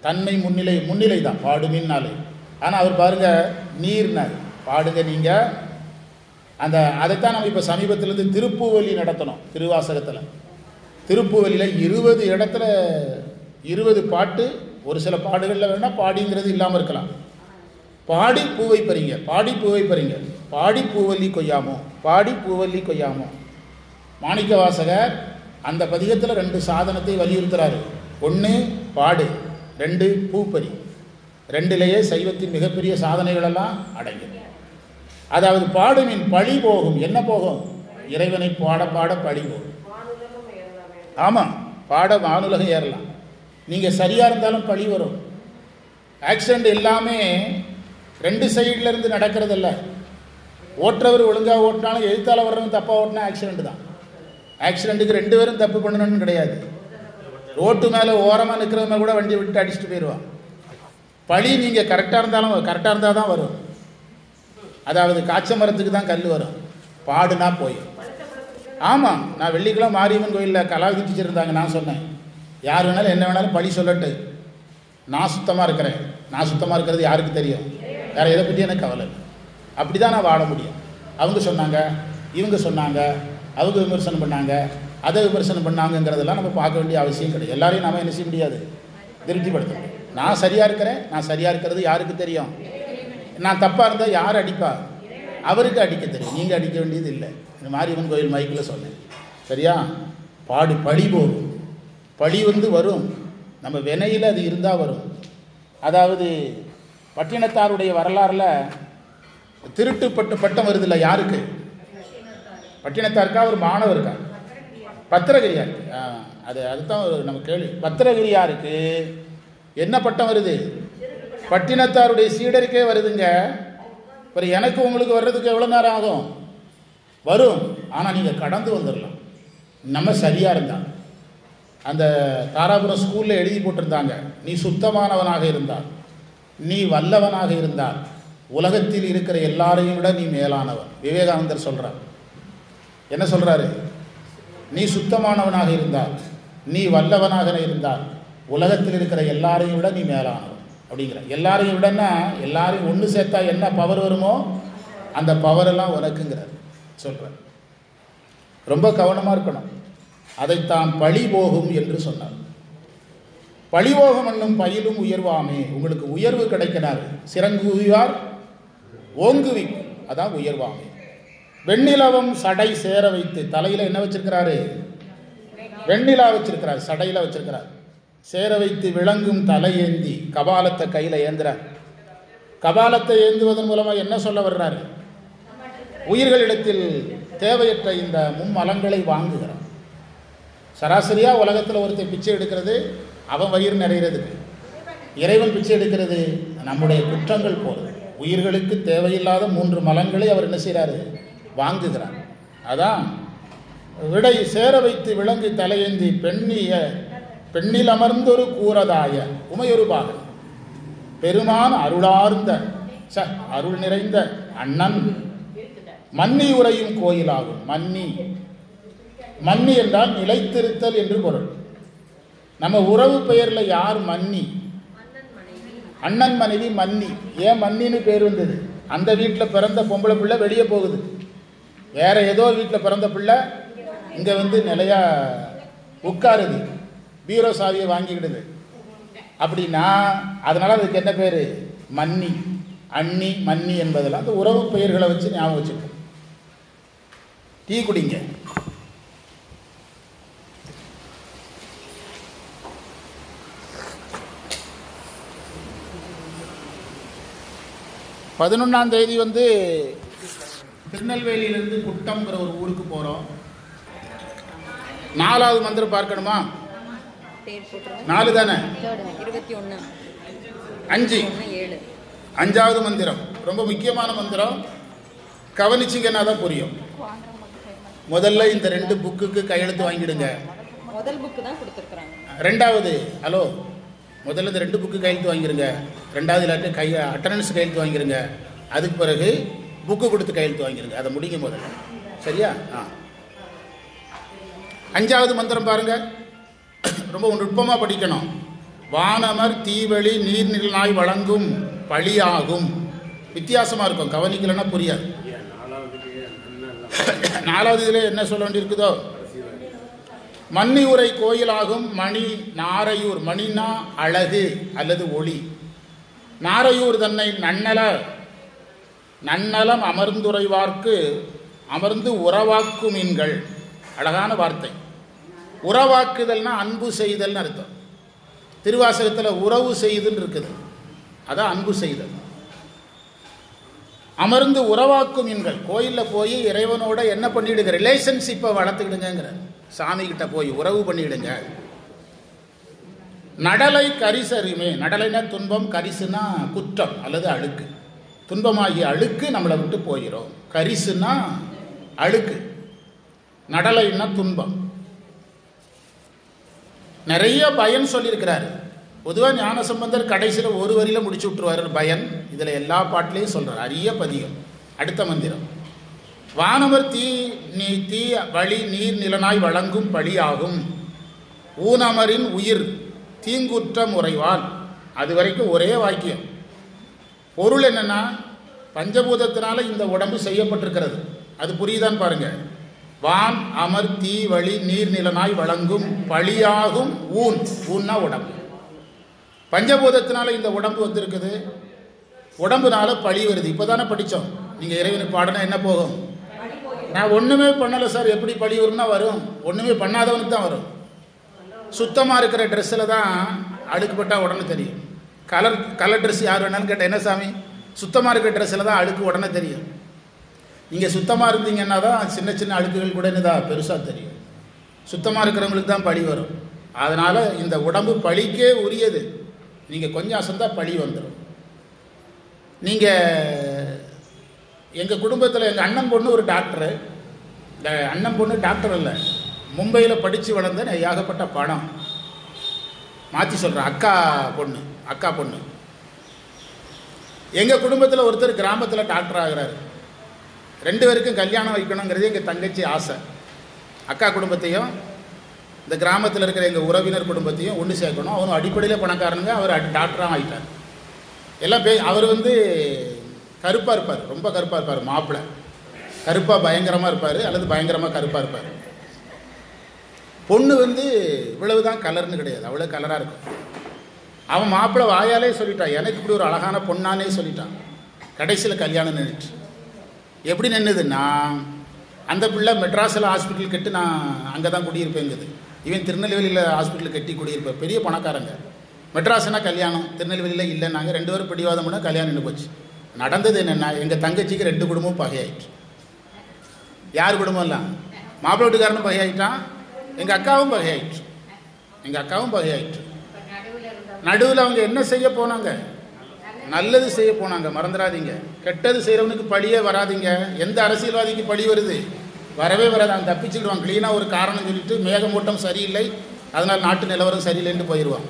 தன்மை முன்னிலை தான் பாடுமின்னாலே. ஆனால் அவர் பாருங்கள், நீர்னார், பாடுங்க நீங்கள். அதைத்தான் நம்ம இப்போ சமீபத்திலேருந்து திருப்பூவலி நடத்தணும். திருவாசகத்தில் திருப்பூவலியில் 20 இடத்துல 20 பாட்டு. ஒரு சில பாடுகளில் வேணால் பாடிங்கிறது இல்லாமல் இருக்கலாம். பாடி பூவை பறிங்க, பாடி பூவை பறிங்க, பாடி பூவல்லி கொய்யாமோ, பாடி பூவல்லி கொய்யாமோ. மாணிக்க வாசகர் அந்த பதிகத்தில் 2 சாதனத்தை வலியுறுத்துறாரு. 1 பாடு, 2 பூப்பறி. 2லேயே சைவத்தின் மிகப்பெரிய சாதனைகளெல்லாம் அடங்கும். அதாவது பாடுமின் பழி போகும். என்ன போகும்? இறைவனை பாட பாட பழி போகும். ஆமாம், பாட வானுலகம் ஏறலாம். நீங்கள் சரியாக இருந்தாலும் பழி வரும். ஆக்சிடெண்ட் எல்லாமே 2 சைடில் இருந்து நடக்கிறதில்ல. ஓட்டுறவர் ஒழுங்காக ஓட்டினாலும் எழுத்தால் வர்றவங்க தப்பாக ஓட்டினா ஆக்சிடெண்ட் தான். ஆக்சிடெண்ட்டுக்கு 2 பேரும் தப்பு பண்ணணும்னு கிடையாது. ரோட்டு மேலே ஓரமாக நிற்கிறவங்க கூட வண்டியை விட்டு அடிச்சுட்டு போயிடுவான். பழி நீங்கள் கரெக்டாக இருந்தால் தான் வரும். அதாவது காய்ச்ச மரத்துக்கு தான் கல் வரும், பாடுனா போயிடும். ஆமாம், நான் வெள்ளிக்கிழமை மாரியம்மன் கோயிலில் கலாவி வச்சுருந்தாங்க. நான் சொன்னேன், யார் வேணாலும் என்ன வேணாலும் பழி சொல்லட்டு, நான் சுத்தமாக இருக்கிறேன். நான் சுத்தமாக இருக்கிறது யாருக்கு தெரியும்? வேறு எதை பற்றி எனக்கு கவலை இல்லை. அப்படி தான் நான் வாழ முடியும். அவங்க சொன்னாங்க, இவங்க சொன்னாங்க, அவங்க விமர்சனம் பண்ணாங்க, அதை விமர்சனம் பண்ணாங்கங்கிறதெல்லாம் நம்ம பார்க்க வேண்டிய அவசியம் கிடையாது. எல்லாரையும் நாம் என்ன செய்ய முடியாது, திருப்திப்படுத்த முடியும். நான் சரியாக இருக்கிறேன், நான் சரியாக இருக்கிறது யாருக்கு தெரியும்? நான் தப்பாக இருந்தால் யார் அடிப்பா? அவருக்கு அடிக்க தெரியும், நீங்கள் அடிக்க வேண்டியது இல்லை. இந்த மாரியம்மன் கோயில் மைக்கில் சொன்னேன், சரியா? பழி போகும். பழி வரும், நம்ம வினையில் அது இருந்தால் வரும். அதாவது பட்டினத்தாருடைய வரலாறில் திருட்டு பட்டம் வருது இல்லை, யாருக்கு? பட்டினத்தாருக்கா ஒரு மாணவருக்கா? பத்திரகிரியாருக்கு அதுதான் நம்ம கேள்வி. பத்திரகிரியாருக்கு என்ன பட்டம் வருது? பட்டினத்தாருடைய சீடருக்கே வருதுங்க. அப்புறம் எனக்கு உங்களுக்கு வர்றதுக்கு எவ்வளோ நேரம் ஆகும்? வரும். ஆனால் நீங்கள் கடந்து வந்துடலாம். நம்ம சரியாக இருந்தாங்க. அந்த தாராபுரம் ஸ்கூலில் எழுதி போட்டிருந்தாங்க, நீ சுத்தமானவனாக இருந்தால், நீ வல்லவனாக இருந்தால், உலகத்தில் இருக்கிற எல்லாரையும் விட நீ மேலானவன். விவேகானந்தர் சொல்கிறார். என்ன சொல்கிறாரு? நீ சுத்தமானவனாக இருந்தால், நீ வல்லவனாக இருந்தால், உலகத்தில் இருக்கிற எல்லாரையும் விட நீ மேலானவன் அப்படிங்கிற. எல்லாரையும் விடன்னா எல்லாரையும் ஒன்று சேர்த்தா என்ன பவர் வருமோ அந்த பவரெல்லாம் உனக்குங்கிறார் சொல்கிறார். ரொம்ப கவனமாக இருக்கணும். அதைத்தான் பழி போகும் என்று சொன்னார். பழிபோகம் என்னும் பயிலும் உயர்வாமே. உங்களுக்கு உயர்வு கிடைக்கிறார். சிறங்குவியார் ஓங்குவிக்கு, அதான் உயர்வாமே. வெண்ணிலவம் சடை சேர வைத்து, தலையில் என்ன வச்சிருக்கிறாரு? வெண்ணிலா வச்சிருக்கிறார், சடையில் வச்சிருக்கிறார். சேர வைத்து விளங்கும் தலையேந்தி, கபாலத்தை கையில் ஏந்துறார். கபாலத்தை ஏந்துவதன் மூலமாக என்ன சொல்ல வர்றாரு? உயிர்களிடத்தில் தேவையற்ற இந்த மும்மலங்களை வாங்குகிறார். சராசரியாக உலகத்தில் ஒருத்தர் பிச்சை எடுக்கிறது அவன் வயிறு நிறைகிறதுக்கு. இறைவன் பிச்சை எடுக்கிறது நம்முடைய குற்றங்கள் போகிறது. உயிர்களுக்கு தேவையில்லாத 3 மலங்களை அவர் என்ன செய்கிறாரு? வாங்குகிறார். அதான் விடை சேர வைத்து விளங்கு தலையேந்தி பெண்ணில் அமர்ந்தொரு கூறதாய உமையொரு பாகன் பெருமான் அருளார்ந்த அருள் நிறைந்த அண்ணன் மன்னி உரையும் கோயிலாகும். மன்னி என்றால் நிலைத்திருத்தல் என்று பொருள். நம்ம உறவு பெயரில் யார் மன்னி? அண்ணன் மனைவி மன்னி. ஏன் மன்னின்னு பேர் வந்தது? அந்த வீட்டில் பிறந்த பொம்பளை பிள்ளை வெளியே போகுது, வேற ஏதோ வீட்டில் பிறந்த பிள்ளை இங்கே வந்து நிலையா உட்காருது, பீரோ சாவியை வாங்கிக்கிடுது அப்படின்னா அதனால அதுக்கு என்ன பேர்? மன்னி. அண்ணி மன்னி என்பதெல்லாம் அந்த உறவு பெயர்களை வச்சு ஞாபகம் வச்சுக்கணும். டீ குடிங்க. பதினொன்றாம் தேதி வந்து திருநெல்வேலியிலிருந்து குட்டம்ங்கிற ஒரு ஊருக்கு போகிறோம். 4வது மந்திரம் பார்க்கணுமா? 4 தானே? 5. 5வது மந்திரம் ரொம்ப முக்கியமான மந்திரம். கவனிச்சிங்கன்னா தான் புரியும். முதல்ல இந்த 2 புக்குக்கு கையெழுத்து வாங்கிடுங்க. முதல் புக்கு தான் கொடுத்துருக்குறாங்க. 2வது ஹலோ முதல்ல இந்த 2 புக்கு கையெழுத்து வாங்கிடுங்க. 2வது இல்லாட்டி அட்டண்டன்ஸ் கையெழுத்து வாங்கிடுங்க. அதுக்கு பிறகு புக்கு கொடுத்து கையெழுத்து வாங்கிடுங்க. அதை முடிங்க முதல்ல. சரியா? 5வது மந்திரம் பாருங்க, ரொம்ப நுட்பமாக படிக்கணும். வானமர் தீவெளி நீர்நிலாய் வழங்கும் பழியாகும். வித்தியாசமாக இருக்கும், கவனிக்கலன்னா புரியாது. 4வது இதில் என்ன சொல்ல வேண்டியிருக்குதோ, மன்னி உரை கோயிலாகும் மணி நாரையூர். மணினா அழகு அல்லது ஒளி. நாரையூர் தன்னை நன்னலம் அமர்ந்துரைவார்க்கு அமர்ந்து உறவாக்கு மீன்கள். அழகான வார்த்தை. உறவாக்குதல்னா அன்பு செய்தல்னு அர்த்தம். திருவாசகத்தில் உறவு செய்தல் இருக்குது, அதான் அன்பு செய்தல். அமர்ந்து உறவாக்கும் மீன்கள். கோயிலில் போய் இறைவனோட என்ன பண்ணிடுங்க? ரிலேஷன்ஷிப்பை வளர்த்துக்கிடுங்கிற. சாமி கிட்ட போய் உறவு பண்ணிடுங்க. நடலை கரிசருமே. நடலைனா துன்பம், கரிசுனா குற்றம் அல்லது அழுக்கு. துன்பமாகிய அழுக்கு நம்மளை விட்டு போயிடும். கரிசுனா அழுக்கு, நடலைன்னா துன்பம். நிறைய பயன் சொல்லியிருக்கிறாரு. பொதுவாக ஞானசம்பந்தர் கடைசியில் ஒரு வரியில் முடிச்சு விட்டுருவார் பயன். இதில் எல்லா பாட்டிலையும் சொல்கிறார். அரிய பதியம். அடுத்த மந்திரம் வானவர் தீ வழி நீர் நிலனாய் வழங்கும் பழியாகும். ஊனமரின் உயிர் தீங்குற்றம் உறைவாள். அது வரைக்கும் ஒரே வாக்கியம். பொருள் என்னன்னா, பஞ்சபூதத்தினால இந்த உடம்பு செய்யப்பட்டிருக்கிறது. அது புரியுதான்னு பாருங்க. வான் அமர் தீ வழி நீர் நிலனாய் வழங்கும் பழியாகும் ஊன்னா உடம்பு. பஞ்சபூதத்தினால இந்த உடம்பு வந்திருக்குது. உடம்புனால பழி வருது. இப்போதானே படித்தோம். நீங்கள் இறைவனுக்கு பாடனா என்ன போகும்? நான் ஒன்றுமே பண்ணலை சார், எப்படி பழி வரும்னா வரும். ஒன்றுமே பண்ணாதவனுக்கு தான் வரும். சுத்தமாக இருக்கிற ட்ரெஸ்ஸில் தான் அழுக்குப்பட்டால் உடனே தெரியும். கலர் ட்ரெஸ் யார் வேணாலும் கேட்டால் என்ன சாமி, சுத்தமாக இருக்கிற ட்ரெஸ்ஸில் தான் அழுக்கு உடனே தெரியும். நீங்கள் சுத்தமாக இருந்தீங்கன்னா தான் சின்ன சின்ன அழுக்குகள் கூட என்னதான் பெருசாக தெரியும். சுத்தமாக இருக்கிறவங்களுக்கு தான் பழி வரும். அதனால் இந்த உடம்பு பழிக்கே உரியது. நீங்கள் கொஞ்சம் அசந்தால் பழி வந்துடும். நீங்கள் எங்கள் குடும்பத்தில் எங்கள் அண்ணன் பொண்ணு ஒரு டாக்டரு. இந்த அண்ணன் பொண்ணு டாக்டர் இல்லை, மும்பையில் படித்து வளர்ந்த ஏகப்பட்ட பணம். மாற்றி சொல்கிறேன், அக்கா பொண்ணு. எங்கள் குடும்பத்தில் ஒருத்தர் கிராமத்தில் டாக்டர் ஆகிறாரு. 2 பேருக்கும் கல்யாணம் வைக்கணுங்கிறது எங்கள் தங்கச்சி ஆசை. அக்கா குடும்பத்தையும் இந்த கிராமத்தில் இருக்கிற எங்கள் உறவினர் குடும்பத்தையும் ஒன்று சேர்க்கணும். அவனும் அடிப்படையில் பணக்காரனுங்க. அவர் டாக்டராக ஆகிட்டார். எல்லாம் அவர் கருப்பாக இருப்பார், ரொம்ப கருப்பாக இருப்பார். மாப்பிள்ளை கருப்பாக பயங்கரமாக இருப்பார், அல்லது பயங்கரமாக கருப்பாக இருப்பார். பொண்ணு இவ்வளவு தான் கலர்னு கிடையாது, அவ்வளோ கலராக இருக்கும். அவன் மாப்பிள்ளை வாயாலே சொல்லிட்டான், எனக்கு இப்படி ஒரு அழகான பொண்ணானே சொல்லிட்டான். கடைசியில் கல்யாணம் நின்றுட்டு எப்படி நின்றுதுன்னா, அந்த பிள்ளை மெட்ராஸில் ஹாஸ்பிட்டல் கட்டி நான் அங்கே தான் குடியிருப்பேங்குது. இவன் திருநெல்வேலியில் ஹாஸ்பிட்டல் கட்டி குடியிருப்பேன். பெரிய பணக்காரங்க. மெட்ராஸ்னா கல்யாணம், திருநெல்வேலியில் இல்லை. நாங்கள் 2 பேரும் பிடிவாதம் பண்ணால் கல்யாணம் நின்று போச்சு. நடந்தது என்னென்னா, எங்கள் தங்கச்சிக்கு 2 குடும்பமும் பகையாயிட்டு. யார் குடும்பம் இல்லை, மாப்பிள்ளை வீட்டுக்காரனும் பகையாயிட்டான், எங்கள் அக்காவும் பகையாயிட்டு. நடுவில் அவங்க என்ன செய்ய போனாங்க? நல்லது செய்ய போனாங்க. மறந்துடாதீங்க, கெட்டது செய்கிறவனுக்கு பழியே வராதிங்க. எந்த அரசியல்வாதிக்கு பழி வருது? வரவே வராது. அவன் தப்பிச்சுடுவான். க்ளீனாக ஒரு காரணம் சொல்லிட்டு மேகமூட்டம் சரியில்லை, அதனால் நாட்டு நிலவரம் சரியில்லைன்னு போயிடுவான்.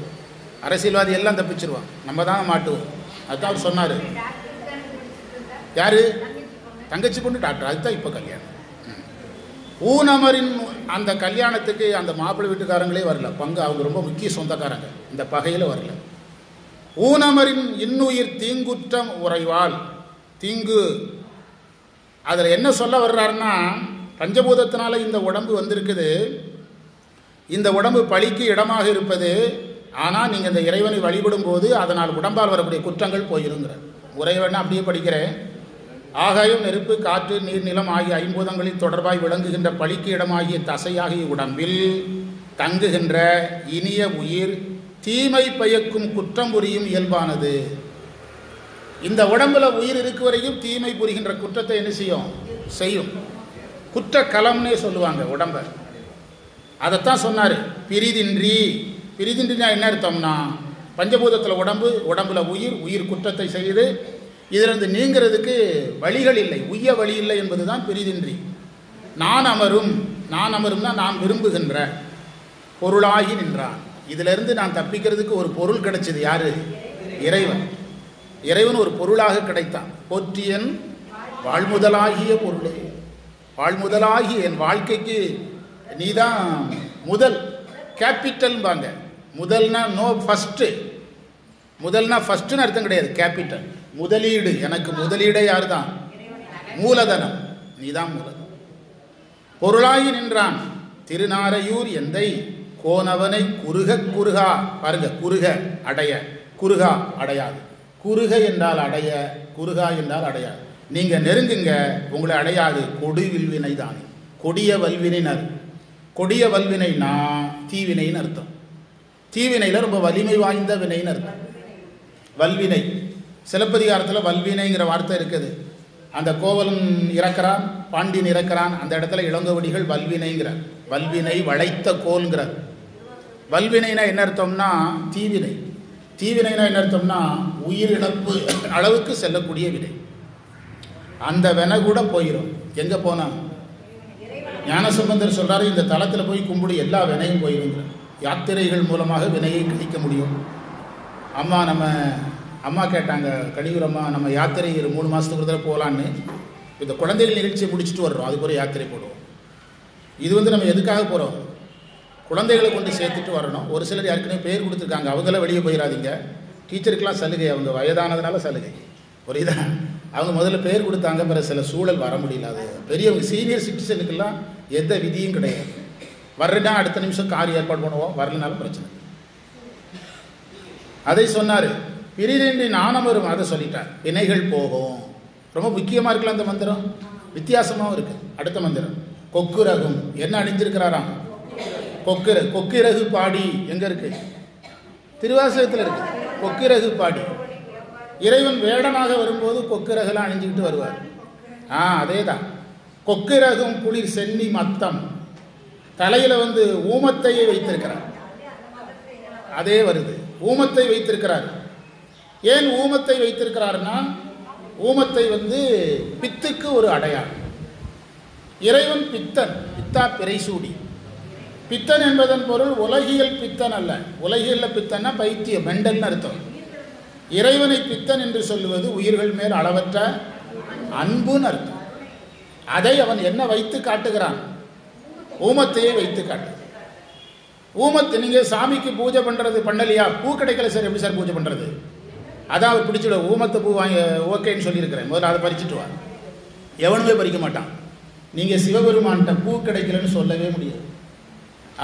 அரசியல்வாதி எல்லாம் தப்பிச்சிருவான், நம்ம தான் மாட்டுவோம். அதுதான் அவர் சொன்னார். யார்? தங்கச்சி பொண்ணு டாக்டர். அதுதான் இப்போ கல்யாணம். ஊனமரின் அந்த கல்யாணத்துக்கு அந்த மாப்பிள்ளை வீட்டுக்காரங்களே வரல. பங்கு அவங்க ரொம்ப முக்கிய சொந்தக்காரங்க. இந்த பகையில் வரல. ஊனமரின் இன்னுயிர் தீங்குற்றம் உறைவாள். தீங்கு அதில் என்ன சொல்ல வர்றாருன்னா, பஞ்சபூதத்தினால இந்த உடம்பு வந்திருக்குது. இந்த உடம்பு பழிக்கு இடமாக இருப்பது. ஆனால் நீங்கள் இந்த இறைவனை வழிபடும் போது அதனால் உடம்பால் வரக்கூடிய குற்றங்கள் போயிருங்கிற உறைவன் அப்படியே படிக்கிறேன். ஆகாயம், நெருப்பு, காற்று, நீர், நிலம் ஆகிய 5 பூதங்களில் தொடர்பாய் விளங்குகின்ற பழிக்கு இடமாகிய தசையாகிய உடம்பில் தங்குகின்ற இனிய உயிர் தீமை பயக்கும் குற்றம் புரியும் இயல்பானது. இந்த உடம்புல உயிர் இருக்கு வரையும் தீமை புரிகின்ற குற்றத்தை என்ன செய்யும்? குற்ற கலம்னே சொல்லுவாங்க உடம்ப. அதைத்தான் சொன்னார். பிரிதின்றினா என்ன அர்த்தம்னா, பஞ்சபூதத்தில் உடம்புல உயிர் குற்றத்தை செய்து இதிலிருந்து நீங்கிறதுக்கு வழிகள் இல்லை, உய்ய வழி இல்லை என்பதுதான் பிரிதின்றி. நான் அமரும்னா நான் விரும்புகின்ற பொருளாகி நின்றான். இதிலிருந்து நான் தப்பிக்கிறதுக்கு ஒரு பொருள் கிடைச்சது. யாரு? இறைவன் ஒரு பொருளாக கிடைத்தான். போற்றியன் வாழ்முதலாகிய பொருளே, வாழ்முதலாகி என் வாழ்க்கைக்கு நீதான் முதல். கேபிட்டல் பாங்க. முதல்னா முதல்னா ஃபர்ஸ்ட்னு அர்த்தம் கிடையாது. கேபிட்டல் முதலீடு. எனக்கு முதலீடே யார் தான்? மூலதனம். நீதான் மூலதனம். பொருளாகி நின்றான். திருநாரையூர் எந்தை கோனவனை குறுகா. பாருங்க, குறுகா அடையாது. குறுக என்றால் அடைய, குறுகா என்றால் அடையாது. நீங்க நெருங்குங்க, உங்களை அடையாது. கொடுவில்வினை தானே. கொடிய வல்வினைனா தீவினைன்னு அர்த்தம். தீவினையில் ரொம்ப வலிமை வாய்ந்த வினைன்னு அர்த்தம். வல்வினை, சிலப்பதிகாரத்தில் வல்வினைங்கிற வார்த்தை இருக்குது. அந்த கோவலன் இறக்கிறான், பாண்டியன் இறக்கிறான். அந்த இடத்துல இளங்கோவடிகள் வல்வினைங்கிறார். வல்வினை வளைத்த கோல்ங்கிறார். வல்வினைனா என்ன அர்த்தம்னா தீவினை. தீவினைனா என்ன அர்த்தம்னா உயிரிழப்பு அளவுக்கு செல்லக்கூடிய வினை. அந்த வினை கூட போயிடும். எங்கே போனா? ஞானசம்பந்தர் சொல்றாரு, இந்த தலத்தில் போய் கும்பிடு, எல்லா வினையும் போயிருங்கிற. யாத்திரைகள் மூலமாக வினையை கழிக்க முடியும். அம்மா கேட்டாங்க, கடியூர் அம்மா, நம்ம யாத்திரை 3 மாதத்துக்கு ஒரு தடவை போகலான்னு. இந்த குழந்தைகள் நிகழ்ச்சியை முடிச்சுட்டு வர்றோம், அதுக்கு ஒரு யாத்திரை போடுவோம். இது நம்ம எதுக்காக போகிறோம்? குழந்தைகளை கொண்டு சேர்த்துட்டு வரணும். ஒரு சிலர் ஏற்கனவே பேர் கொடுத்துருக்காங்க, அவங்களாம் வெளியே போயிடாதீங்க. டீச்சருக்கெல்லாம் சலுகை, அவங்க வயதானதுனால சலுகை. புரியுதா? அவங்க முதல்ல பேர் கொடுத்தாங்க, பிற சில சூழல் வர முடியல. அது பெரியவங்க சீனியர் சிட்டிசனுக்கெல்லாம் எந்த விதியும் கிடையாது. வர்றேன்னா அடுத்த நிமிஷம் கார் ஏற்பாடு பண்ணுவோம், வரலனாலும் பிரச்சனை. அதை சொன்னார். பிரிதின்றி நாணமரும், அதை சொல்லிட்டார். வினைகள் போகும். ரொம்ப முக்கியமாக இருக்குல்ல அந்த மந்திரம், வித்தியாசமாகவும் இருக்கு. அடுத்த மந்திரம் கொக்குரகும். என்ன அணிஞ்சிருக்கிறாராம்? கொக்கிரகு பாடி. எங்க இருக்கு? திருவாசகத்தில் இருக்கு. கொக்கிரகு பாடி. இறைவன் வேடனாக வரும்போது கொக்கிரகெல்லாம் அணிஞ்சுக்கிட்டு வருவார். அதே தான். கொக்கிரகும் குளிர் சென்னி மத்தம் தலையில் வந்து ஊமத்தையே வைத்திருக்கிறார். அதே வருது, ஊமத்தை வைத்திருக்கிறார். ஏன் ஊமத்தை வைத்திருக்கிறார்னா, ஊமத்தை வந்து பித்துக்கு ஒரு அடையாளம். இறைவன் பித்தன், பித்தா பிறைசூடி. பித்தன் என்பதன் பொருள் உலகியல் பித்தன் அல்ல. உலகியல் பித்தன்னா பைத்தியம், மெண்டல்னு அர்த்தம். இறைவனை பித்தன் என்று சொல்லுவது உயிர்கள் மேல் அளவற்ற அன்புன்னு அர்த்தம். அதை அவன் என்ன வைத்து காட்டுகிறான்? ஊமத்தையே வைத்து காட்டு. ஊமத்தை நீங்கள் சாமிக்கு பூஜை பண்ணுறது பண்ணலையா? பூ கிடைக்கல சார், எப்படி சார் பூஜை பண்ணுறது? அதான் அவர் பிடிச்சிட ஊமத்தை பூ வாங்கி ஓகேன்னு சொல்லியிருக்கிறேன், முதல்ல அதை பறிச்சுட்டு வா. எவனுமே பறிக்க மாட்டான். நீங்கள் சிவபெருமான்கிட்ட பூ கிடைக்கலன்னு சொல்லவே முடியாது.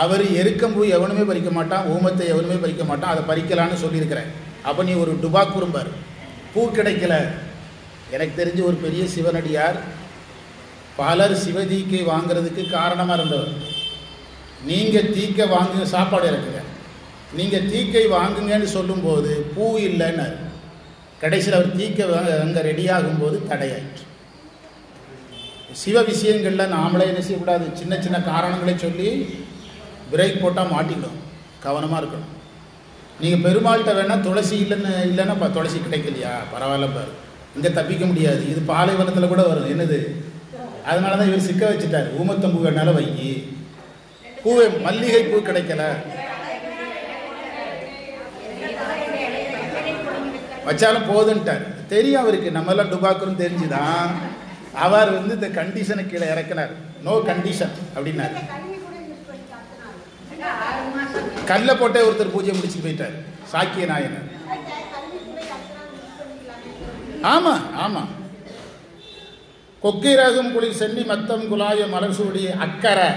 அவர் எருக்கம்பூ எவனுமே பறிக்க மாட்டான், ஊமத்தை எவனுமே பறிக்க மாட்டான். அதை பறிக்கலான்னு சொல்லியிருக்கிறேன். அப்போ நீ ஒரு டுபாக்குறும்பார், பூ கிடைக்கல. எனக்கு தெரிஞ்ச ஒரு பெரிய சிவனடியார் பலர் சிவதீக்கை வாங்கிறதுக்கு காரணமாக இருந்தவர். நீங்கள் தீக்கை வாங்க, சாப்பாடு இறக்குங்க, நீங்கள் தீக்கை வாங்குங்கன்னு சொல்லும்போது பூ இல்லைன்னு கடைசியில் அவர் தீக்கை அங்கே ரெடியாகும்போது தடையாயிற்று. சிவ விஷயங்களில் நாமளே என்ன செய்யக்கூடாது, சின்ன சின்ன காரணங்களை சொல்லி பிரேக் போட்டால் மாட்டிக்கணும். கவனமாக இருக்கணும். நீங்கள் பெருமாள்கிட்ட வேணால் துளசி இல்லைன்னா துளசி கிடைக்கலையா, பரவாயில்ல பாரு, இங்கே தப்பிக்க முடியாது, இது பாலைவனத்தில் கூட வரும், என்னது. அதனால தான் இவர் சிக்க வச்சுட்டார். ஊமத்தம்பூ வேணால வைக்கி, பூவை மல்லிகை பூ கிடைக்கல வச்சாலும் போதுன்ட்டார். தெரியும் அவருக்கு, நம்மளாம் டுபாக்குன்னு தெரிஞ்சுதான் அவர் வந்து இந்த கண்டிஷனை கீழே இறக்கினார். நோ கண்டிஷன் அப்படின்னாரு. கல்ல போட்டே ஒருத்தர் பூஜை முடிச்சு போயிட்டார், சாக்கிய நாயனர். ஆமா ஆமா. கொக்கை ரகம் குளிர் சென்னி மத்தம் குலாய மலர்சூடி அக்கரை.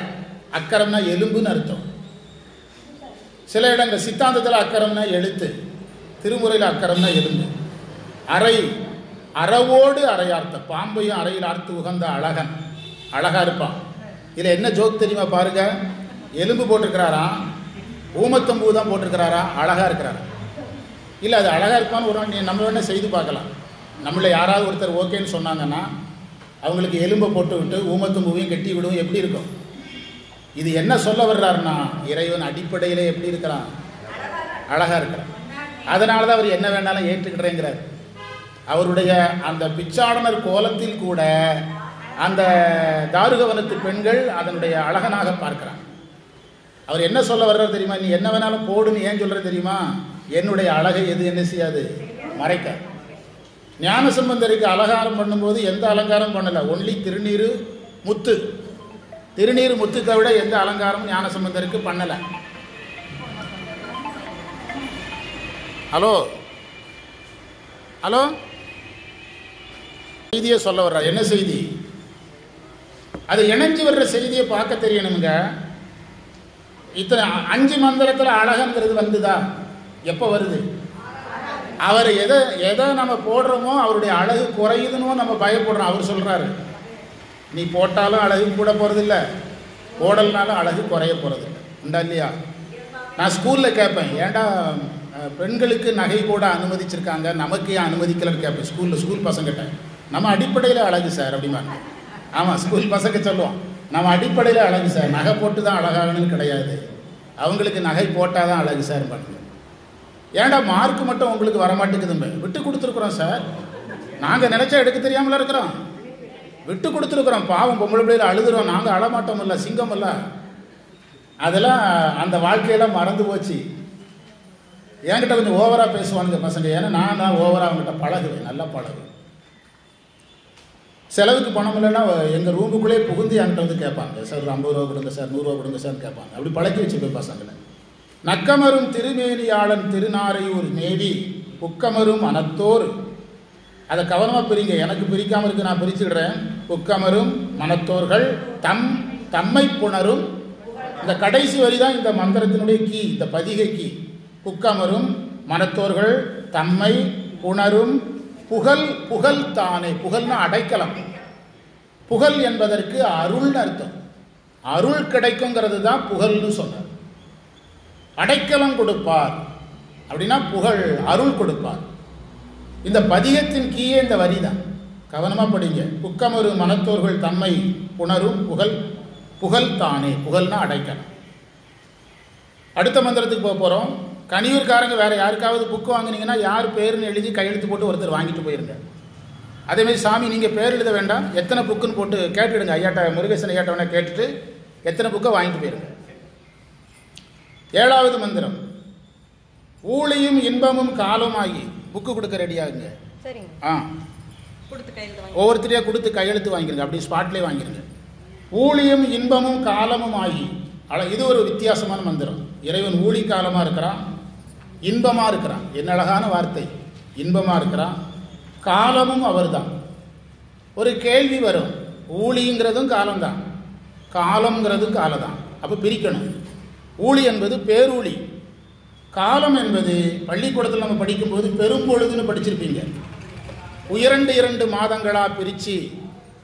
அக்கரம்னா எலும்புன்னு அர்த்தம். சில இடங்கள் சித்தாந்தத்தில் அக்கரம்னா எழுத்து, திருமுறையில் அக்கரம்னா எலும்பு. அறை, அறவோடு அறையார்த்த, பாம்பையும் அறையில் ஆர்த்து உகந்த அழகன், அழகா இருப்பான். இதில் என்ன ஜோக் தெரியுமா பாருங்க. எலும்பு போட்டிருக்கிறாரா, ஊமத்தம்பூ தான் போட்டிருக்கிறாரா, அழகா இருக்கிறாரா? இல்லை, அது அழகா இருப்பான்னு ஒரு நம்ம வேணா செய்து பார்க்கலாம். நம்மளை யாராவது ஒருத்தர் ஓகேன்னு சொன்னாங்கன்னா அவங்களுக்கு எலும்பை போட்டு விட்டு ஊமத்தம்பூவையும் கட்டி விடுவோம், எப்படி இருக்கும்? இது என்ன சொல்ல வர்றாருன்னா, இறைவன் அடிப்படையில் எப்படி இருக்கிறான், அழகா இருக்கிறான். அதனால தான் அவர் என்ன வேணாலும் ஏற்றுக்கிட்டேங்கிறார். அவருடைய அந்த பிச்சாடனர் கோலத்தில் கூட அந்த தாருகவனத்து பெண்கள் அதனுடைய அழகனாக பார்க்கிறான். அவர் என்ன சொல்ல வர்றாரு தெரியுமா? நீ என்ன வேணாலும் போடுன்னு ஏன் சொல்ற தெரியுமா? என்னுடைய அழகை எது என்ன செய்யாது, மறைக்க. ஞானசம்பந்தருக்கு அலங்காரம் பண்ணும்போது எந்த அலங்காரம் பண்ணல, ஒன்லி திருநீரு முத்து. திருநீர் முத்துத்தை விட எந்த அலங்காரமும் ஞானசம்பந்தருக்கு பண்ணல. ஹலோ ஹலோ, செய்தியை சொல்ல வர்ற, என்ன செய்தி? அது இணைஞ்சு வர்ற செய்தியை பார்க்க தெரியணுங்க. இத்தனை 5 மந்திரத்தில் அழகுங்கிறது வந்துதா? எப்போ வருது? அவர் எதை நம்ம போடுறோமோ அவருடைய அழகு குறையுதுன்னு நம்ம பயப்படுறோம். அவர் சொல்கிறாரு, நீ போட்டாலும் அழகு கூட போகிறதில்ல, போடல்னாலும் அழகு குறைய போகிறதில்ல. உண்டா இல்லையா? நான் ஸ்கூலில் கேட்பேன், ஏன்டா பெண்களுக்கு நகை போட அனுமதிச்சிருக்காங்க, நமக்கு ஏன் அனுமதிக்கலன்னு கேட்பேன் ஸ்கூல் பசங்கிட்ட. நம்ம அடிப்படையில் அழகு சார் அப்படிம்பாங்க. ஆமாம், ஸ்கூல் பசங்க சொல்லுவோம், நம்ம அடிப்படையில் அழகு சார், நகை போட்டு தான் அழகாகணும்னு கிடையாது, அவங்களுக்கு நகை போட்டால் தான் அழகு சார் பாருங்க. ஏன்டா மார்க் மட்டும் உங்களுக்கு வரமாட்டேங்குதுங்க? விட்டு கொடுத்துருக்குறோம் சார், நாங்கள் நினச்சா எடுக்க தெரியாமல இருக்கிறோம், விட்டு கொடுத்துருக்குறோம். பாவம் பொம்பளை பிள்ளைகள் அழுதுறோம், நாங்கள் அழமாட்டோம் இல்லை, சிங்கம் இல்லை. அதெல்லாம் அந்த வாழ்க்கையெல்லாம் மறந்து போச்சு. என்கிட்ட கொஞ்சம் ஓவராக பேசுவானுங்க பசங்க. ஏன்னா நான் ஓவராக அவங்ககிட்ட பழகுவேன், நல்லா பழகுவேன். செலவுக்கு பணம் இல்லைன்னா எங்கள் ரூமுக்குள்ளே புகுந்து என்கிட்ட வந்து கேட்பாங்க, சார் ஒரு 50 ரூபா கொடுங்க சார், 100 ரூபா கொடுங்க சார் கேட்பாங்க. அப்படி பழக்கி வச்சுப்பேன் பசங்களை. நக்கமரும் திருமேனியாளன் திருநாரையூர் மேவி புக்கமரும் மனத்தோர். அதை கவனமாக பிரிங்க, எனக்கு பிரிக்காமல் இருக்கு, நான் பிரிச்சுக்கிறேன். புக்கமரும் மனத்தோர்கள் தம்மை புணரும். இந்த கடைசி வரி தான் இந்த மந்திரத்தினுடைய கீ, இந்த பதிகை கீ. புக்கமரும் மனத்தோர்கள் தம்மை புணரும் புகழ் தானே. புகழ்னா அடைக்கலம். புகழ் என்பதற்கு அருள்னு அர்த்தம். அருள் கிடைக்குங்கிறது தான் புகழ்னு சொன்னார். அடைக்கலம் கொடுப்பார் அப்படின்னா புகழ், அருள் கொடுப்பார். இந்த பதிகத்தின் கீழே இந்த வரி தான், கவனமாக படிங்க. புக்கமரு மனத்தோர்கள் தம்மை புணரும் புகழ் புகழ் தானே. புகழ்னா அடைக்கணும். அடுத்த மந்திரத்துக்கு போக போகிறோம். கனியூர்காரங்க வேறு யாருக்காவது புக்கு வாங்கினீங்கன்னா யார் பேருன்னு எழுதி கையெழுத்து போட்டு ஒருத்தர் வாங்கிட்டு போயிருங்க. அதேமாதிரி சாமி நீங்கள் பேர் எழுத வேண்டாம், எத்தனை புக்குன்னு போட்டு கேட்டுடுங்க. ஐயாட்ட முருகேசன் ஐயாட்ட வேணா கேட்டுட்டு எத்தனை புக்கை வாங்கிட்டு போயிருங்க. 7வது மந்திரம், ஊழியும் இன்பமும் காலமாகி. புக்கு கொடுக்க ரெடியாகுங்க. ஒவ்வொருத்தரையா கொடுத்து கையெழுத்து வாங்கிருங்க. அப்படி ஸ்பாட்லேயே வாங்கிருங்க. ஊழியும் இன்பமும் காலமும் ஆகி. இது ஒரு வித்தியாசமான மந்திரம். இறைவன் ஊழி காலமாக இருக்கிறான், இன்பமாக இருக்கிறான். என்ன அழகான வார்த்தை! இன்பமாக இருக்கிறான், காலமும் அவர் தான். ஒரு கேள்வி வரும், ஊழிங்கிறதும் காலம்தான், காலம்ங்கிறதும் காலம் தான். அப்போ பிரிக்கணும். ஊழி என்பது பேரூழி, காலம் என்பது பள்ளிக்கூடத்தில் நம்ம படிக்கும்போது பெரும்பொழுதுன்னு படிச்சிருப்பீங்க. 2 மாதங்களாக பிரித்து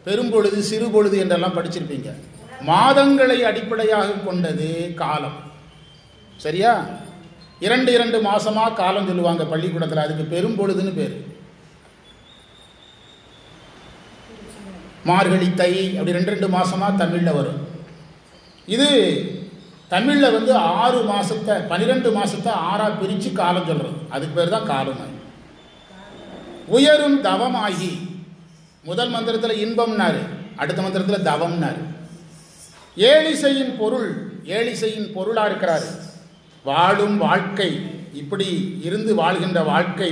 பெரும்பொழுது சிறுபொழுது என்றெல்லாம் படிச்சிருப்பீங்க. மாதங்களை அடிப்படையாக கொண்டது காலம். சரியா? 2 மாதமாக காலம் சொல்லுவாங்க பள்ளிக்கூடத்தில். அதுக்கு பெரும்பொழுதுன்னு பேர். மார்கழி தை அப்படி 2 மாதமாக தமிழில் வரும். இது தமிழில் 6 மாதத்தை 12 மாதத்தை 6ஆக பிரித்து காலம் சொல்கிறது. அதுக்கு பேர் தான் காலம். உயரும் தவமாகி. முதல் மந்திரத்தில் இன்பம்னாரு, அடுத்த மந்திரத்தில் தவம்னாரு. ஏழிசையின் பொருள், ஏழிசையின் பொருளாக இருக்கிறாரு. வாழும் வாழ்க்கை, இப்படி இருந்து வாழ்கின்ற வாழ்க்கை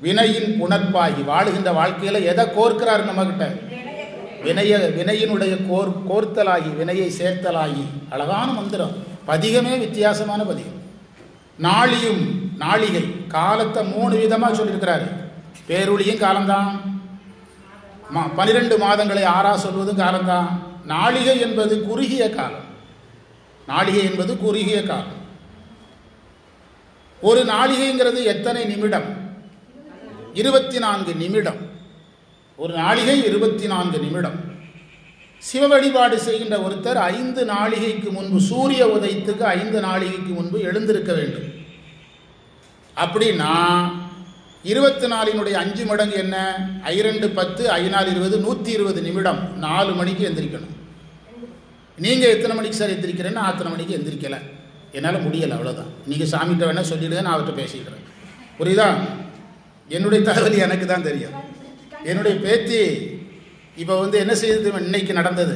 வினையின் புணர்ப்பாகி. வாழுகின்ற வாழ்க்கையில் எதை கோர்க்கிறாரு நம்மகிட்ட? வினையினுடைய கோர்த்தலாகி, வினையை சேர்த்தலாகி. அழகான மந்திரம். பதிகமே வித்தியாசமான பதிகம். நாளியும் நாளிகை, காலத்தை 3 விதமாக சொல்லியிருக்கிறாரு. பேரொழியும் காலம்தான், 12 மாதங்களை 6ஆக சொல்வதும் காலம்தான். நாளிகை என்பது குறுகிய காலம். நாளிகை என்பது குறுகிய காலம். ஒரு நாளிகைங்கிறது எத்தனை நிமிடம்? 24 நிமிடம். ஒரு நாளிகை 24 நிமிடம். சிவ வழிபாடு செய்கின்ற ஒருத்தர் 5 நாளிகைக்கு முன்பு, சூரிய உதயத்துக்கு 5 நாளிகைக்கு முன்பு எழுந்திருக்க வேண்டும். அப்படின்னா 24 5 மடங்கு என்ன? 2 10 5 20 120 நிமிடம். 4 மணிக்கு எந்திரிக்கணும். நீங்கள் எத்தனை மணிக்கு சார் எந்திரிக்கிறேன்னு? அத்தனை மணிக்கு எந்திரிக்கலை, என்னால் முடியலை, அவ்வளோதான். நீங்கள் சாமிகிட்ட வேணால் சொல்லிவிடுங்க, நான் அவர்கிட்ட பேசிக்கிறேன். புரியுதா? என்னுடைய தகவல் எனக்கு தான் தெரியும். என்னுடைய பேத்தி இப்போ என்ன செய்யுது? இன்னைக்கு நடந்தது.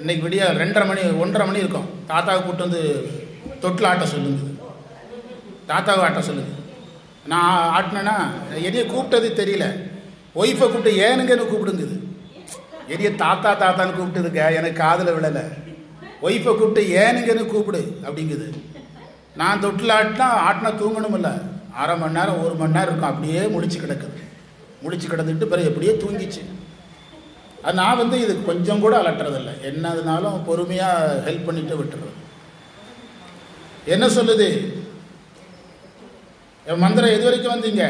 இன்னைக்கு விடிய 2:30 மணி 1:30 மணி இருக்கும். தாத்தாவை கூப்பிட்டு வந்து தொட்டில் ஆட்ட சொல்லுங்க. தாத்தாவை ஆட்ட சொல்லுங்க. நான் ஆட்டினேன்னா என்னைய கூப்பிட்டது தெரியல. ஒய்ஃபை கூப்பிட்டு ஏனுங்கன்னு கூப்பிடுங்குது. என்னைய தாத்தா தாத்தான்னு கூப்பிட்டுதுங்க, எனக்கு காதில் விழலை. ஒய்ஃபை கூப்பிட்டு ஏனுங்கன்னு கூப்பிடு அப்படிங்குது. நான் தொட்டில் ஆட்டினா தூங்கணும் இல்லை, 1/2 மணி நேரம் 1 மணி நேரம் இருக்கும். அப்படியே முடிச்சு கிடக்குது. முடிச்சு கிடந்துட்டு பிறகு எப்படியே தூங்கிச்சு. அது நான் இதுக்கு கொஞ்சம் கூட அலட்டுறதில்லை. என்னதுனாலும் பொறுமையாக ஹெல்ப் பண்ணிட்டு விட்டுறது. என்ன சொல்லுது மந்திரம்? எது வரைக்கும் வந்தீங்க?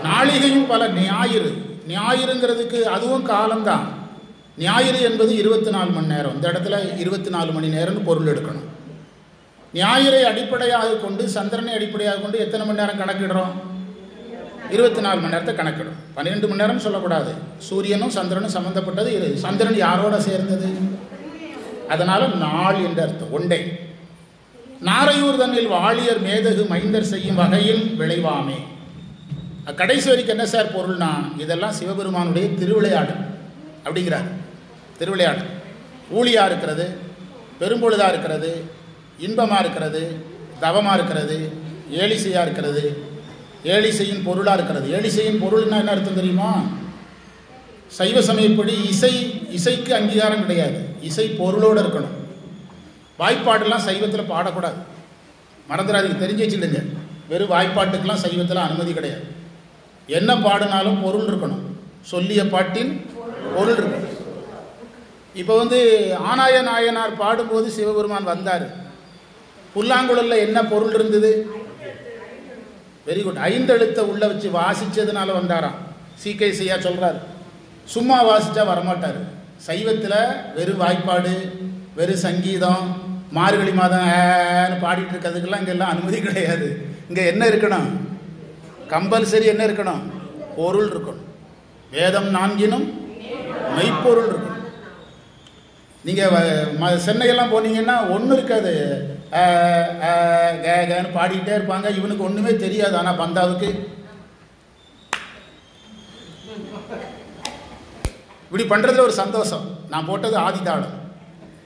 நாளிகையும் பல. ஞாயிறு, ஞாயிறுங்கிறதுக்கு அதுவும் காலம்தான். ஞாயிறு என்பது 24 மணி நேரம். இந்த இடத்துல 24 மணி நேரம்னு பொருள் எடுக்கணும். ஞாயிறை அடிப்படையாக கொண்டு, சந்திரனை அடிப்படையாக கொண்டு எத்தனை மணி நேரம் கணக்கிடுறோம்? 24 மணி நேரத்தை கணக்கிடும். 12 மணி நேரம் சொல்லக்கூடாது. சூரியனும் சந்திரனும் சம்பந்தப்பட்டது. சந்திரன் யாரோட சேர்ந்தது? அதனால நாள் என்ற அர்த்தம். ஒண்டை. நாரையூர் தன்னில் வாழியர் மேதகு மைந்தர் செய்யும் வகையில் விளைவாமே. கடைசி வரைக்கும் என்ன சார் பொருள்னா, இதெல்லாம் சிவபெருமானுடைய திருவிளையாடல் அப்படிங்கிறார். திருவிளையாடல். ஊழியாக இருக்கிறது, பெரும்பொழுதாக இருக்கிறது, இன்பமாக இருக்கிறது, தவமாக இருக்கிறது, ஏழிசையாக இருக்கிறது, ஏழிசையின் பொருளாக இருக்கிறது. ஏழிசையின் பொருள்னா என்ன அர்த்தம் தெரியுமா? சைவ சமயப்படி இசைக்கு அங்கீகாரம் கிடையாது. இசை பொருளோடு இருக்கணும். வாய்ப்பாடெல்லாம் சைவத்தில் பாடக்கூடாது, மறந்துடாதீங்க, தெரிஞ்சு வச்சுக்கிடுங்க. வெறும் வாய்ப்பாட்டுக்கெல்லாம் சைவத்தில் அனுமதி கிடையாது. என்ன பாடினாலும் பொருள் இருக்கணும். சொல்லிய பாட்டின் பொருள் இருக்கணும். இப்போ ஆனாய நாயனார் பாடும்போது சிவபெருமான் வந்தார். புல்லாங்குழலில் என்ன பொருள் இருந்தது? Very good. 5 எழுத்தை உள்ள வச்சு வாசித்ததுனால வந்தாராம். சீக்கைசையா சொல்கிறார். சும்மா வாசித்தா வரமாட்டார். சைவத்தில் வெறும் வாய்ப்பாடு, வெறும் சங்கீதம், மார்கழி மாதம் பாடிட்டு இருக்கிறதுக்கெல்லாம் இங்கெல்லாம் அனுமதி கிடையாது. இங்கே என்ன இருக்கணும்? கம்பல்சரி என்ன இருக்கணும்? பொருள் இருக்கணும். வேதம் 4னும் மெய்ப்பொருள் இருக்கணும். நீங்கள் சென்னையெல்லாம் போனீங்கன்னா ஒன்றும் இருக்காது, கேன்னு பாடிக்கிட்டே இருப்பாங்க. இவனுக்கு ஒன்றுமே தெரியாது. ஆனால் பந்தாவுக்கு இப்படி பண்ணுறதுல ஒரு சந்தோஷம். நான் போட்டது ஆதிதாளம்,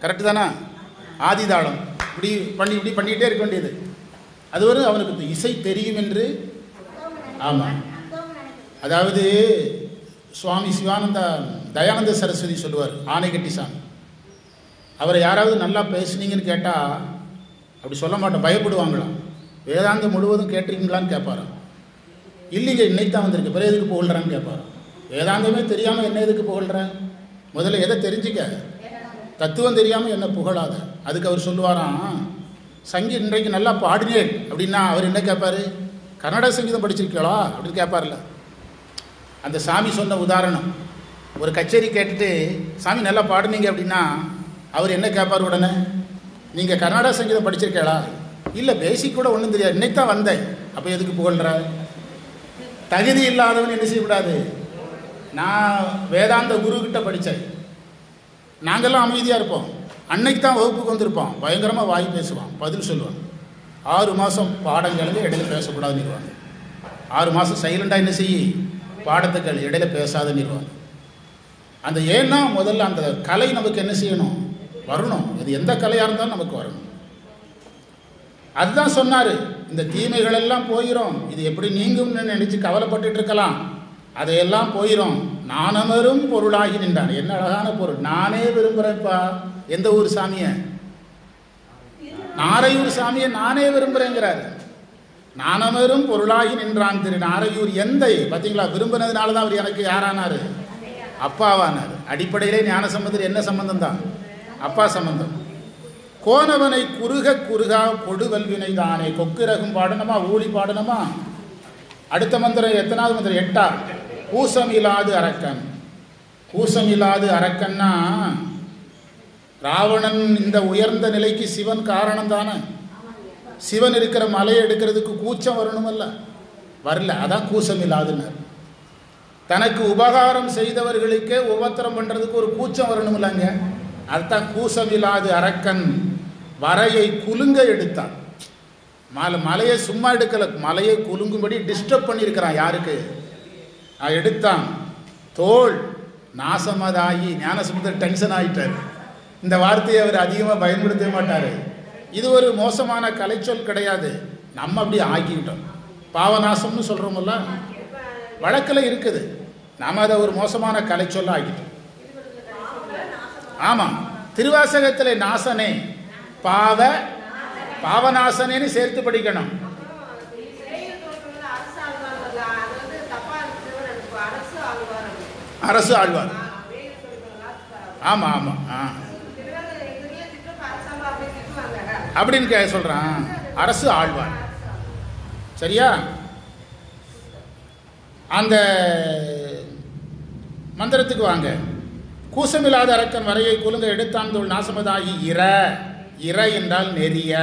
கரெக்டு தானே? ஆதிதாளம் இப்படி பண்ணிக்கிட்டே இருக்க வேண்டியது. அது ஒரு அவனுக்கு இசை தெரியும் என்று. ஆமாம், அதாவது சுவாமி சிவானந்த தயானந்த சரஸ்வதி சொல்லுவார், ஆனைக்கட்டி சாமி. அவரை யாராவது நல்லா பேசுனீங்கன்னு கேட்டால் அப்படி சொல்ல மாட்டோம், பயப்படுவாங்களாம். வேதாந்தம் முழுவதும் கேட்டிருக்கீங்களான்னு கேட்பாராம். இல்லைங்க, இன்னைக்கு தான் வந்திருக்கு, பிறகு எதுக்கு புகழ்கிறான்னு கேட்பாராம். வேதாந்தமே தெரியாமல் என்ன எதுக்கு புகழ்கிறேன்? முதல்ல எதை தெரிஞ்சிக்க, தத்துவம் தெரியாமல் என்ன புகழாத. அதுக்கு அவர் சொல்லுவாராம், இன்றைக்கு நல்லா பாடினேன் அப்படின்னா அவர் என்ன கேட்பார்? கன்னட சங்கீதம் படிச்சிருக்கீங்களா அப்படின்னு கேட்பார்ல. அந்த சாமி சொன்ன உதாரணம், ஒரு கச்சேரி கேட்டுட்டு சாமி நல்லா பாடுனீங்க அப்படின்னா அவர் என்ன கேட்பார் உடனே? நீங்கள் கர்நாடக சங்கீதம் படிச்சிருக்கீங்களா? இல்லை, பேசிக் கூட ஒன்றும் தெரியாது, இன்னைக்கு தான் வந்தேன். அப்போ எதுக்கு புகழ்கிற? தகுதி இல்லாதவன் என்ன செய்யக்கூடாது? நான் வேதாந்த குருக்கிட்ட படித்தேன், நாங்கள்லாம் அமைதியாக இருப்போம். அன்னைக்கு தான் வகுப்புக்கு வந்திருப்போம், பயங்கரமாக வாய் பேசுவான், பதில் சொல்லுவான். 6 மாதம் பாடங்களுக்கு இடையில பேசக்கூடாதுன்னு இருவாங்க. 6 மாதம் சைலண்டாக என்ன செய்யி பாடத்துக்கள் இடையில பேசாதுன்னு இருவாங்க. அந்த ஏன்னா முதல்ல அந்த கலை நமக்கு என்ன செய்யணும்? வரணும். இது எந்த கலையாக இருந்தாலும் நமக்கு வரணும். அதுதான் சொன்னார், இந்த தீமைகள் எல்லாம் போயிடும், இது எப்படி நீங்கும்னு நினைச்சு கவலைப்பட்டு இருக்கலாம், அதையெல்லாம் போயிடும். நானமரும் பொருளாகி நின்றான். என்ன அழகான பொருள்! நானே விரும்புகிறேன்ப்பா. எந்த ஊர் சாமியை? நாரையூர் சாமியை நானே விரும்புகிறேங்கிறாரு. நானமரும் பொருளாகி நின்றான் திரு நாரையூர் எந்தை. பார்த்தீங்களா, விரும்பினதுனால தான் அவர் எனக்கு யாரானார்? அப்பாவானார். அடிப்படையிலே ஞானசம்பந்தர் என்ன சம்பந்தம் தான்? அப்பா சம்பந்தம். கோனவனை குறுக குறுகா கொடுவல்வினை தானே. கொக்கிரகும் பாடணுமா, ஊழி பாடணுமா? அடுத்த மந்திரம் எத்தனாவது மந்திரம்? 8. கூசமில்லாது அரக்கன். கூசமில்லாது அரக்கன்னா ராவணன் இந்த உயர்ந்த நிலைக்கு சிவன் காரணம் தானே. சிவன் இருக்கிற மலையை எடுக்கிறதுக்கு கூச்சம் வரணுமல்ல, வரல. அதான் கூசம் இல்லாதுன்னார். தனக்கு உபகாரம் செய்தவர்களுக்கே உபத்திரம் பண்ணுறதுக்கு ஒரு கூச்சம் வரணுமில்லங்க, அதுதான் கூசம் இல்லாது அரக்கன் வரையை குலுங்க எடுத்தான். மலையை சும்மா எடுக்கல, மலையை குலுங்கும்படி டிஸ்டர்ப் பண்ணியிருக்கிறான். யாருக்கு? எடுத்தான். தோல் நாசமதாகி. ஞானசம்பந்தர் டென்ஷன் ஆகிட்டார். இந்த வார்த்தையை அவர் அதிகமாக பயன்படுத்தவே மாட்டார். இது ஒரு மோசமான கலைச்சொல் கிடையாது, நம்ம அப்படி ஆக்கிக்கிட்டோம். பாவநாசம்னு சொல்கிறோம்ல, வழக்கில் இருக்குது, நாம் அதை ஒரு மோசமான கலைச்சொல்ல ஆக்கிட்டோம். ஆமாம், திருவாசகத்தில் நாசனே பாவநாசனேன்னு சேர்த்து படிக்கணும். அரசு ஆழ்வார். ஆமாம் ஆமாம், அப்படின்னு சொல்றான். அரசு ஆழ்வார், சரியா? அந்த மந்திரத்துக்கு வாங்க. கூசமில்லாத அரக்கன் வரையை குலுங்க எடுத்தான் தோல் நாசமதாகி. இர என்றால் நெறிய,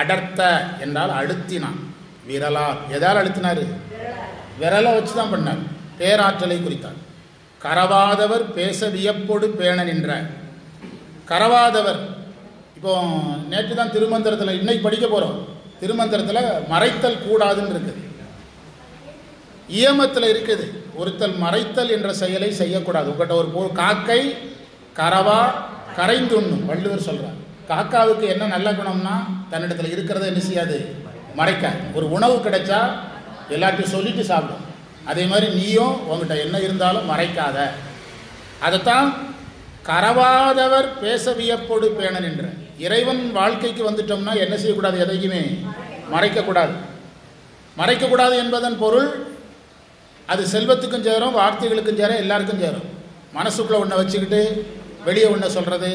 அடர்த்த என்றால் அழுத்தினான். விரலால். எதால் அழுத்தினாரு? விரலை வச்சு தான் பண்ணார். பேராற்றலை குறித்தார். கரவாதவர் பேச வியப்போடு பேண நின்ற. கரவாதவர், இப்போ நேற்று தான் திருமந்திரத்தில், இன்னைக்கு படிக்க போகிறோம், திருமந்திரத்தில் மறைத்தல் கூடாதுன்னு இருக்குது, இயமத்தில் இருக்குது. ஒருத்தல் மறைத்தல் என்ற செயலை செய்யக்கூடாது. உங்கள்கிட்ட ஒரு காக்கை கரவா கரைந்துண்ணும் வள்ளுவர் சொல்கிறார். காக்காவுக்கு என்ன நல்ல குணம்னா, தன்னிடத்தில் இருக்கிறத என்ன செய்யாது? மறைக்க. ஒரு உணவு கிடைச்சா எல்லாத்தையும் சொல்லிட்டு சாப்பிடும். அதே மாதிரி நீயும் உங்கள்கிட்ட என்ன இருந்தாலும் மறைக்காத. அதைத்தான் கரவாதவர் பேச வியப்போடு பேண நின்ற. இறைவன் வாழ்க்கைக்கு வந்துட்டோம்னா என்ன செய்யக்கூடாது? எதையுமே மறைக்கக்கூடாது. மறைக்கக்கூடாது என்பதன் பொருள், அது செல்வத்துக்கும் சேரும், வார்த்தைகளுக்கும் சேரும், எல்லாருக்கும் சேரும். மனசுக்குள்ளே ஒன்றை வச்சுக்கிட்டு வெளியே ஒன்றை சொல்கிறது,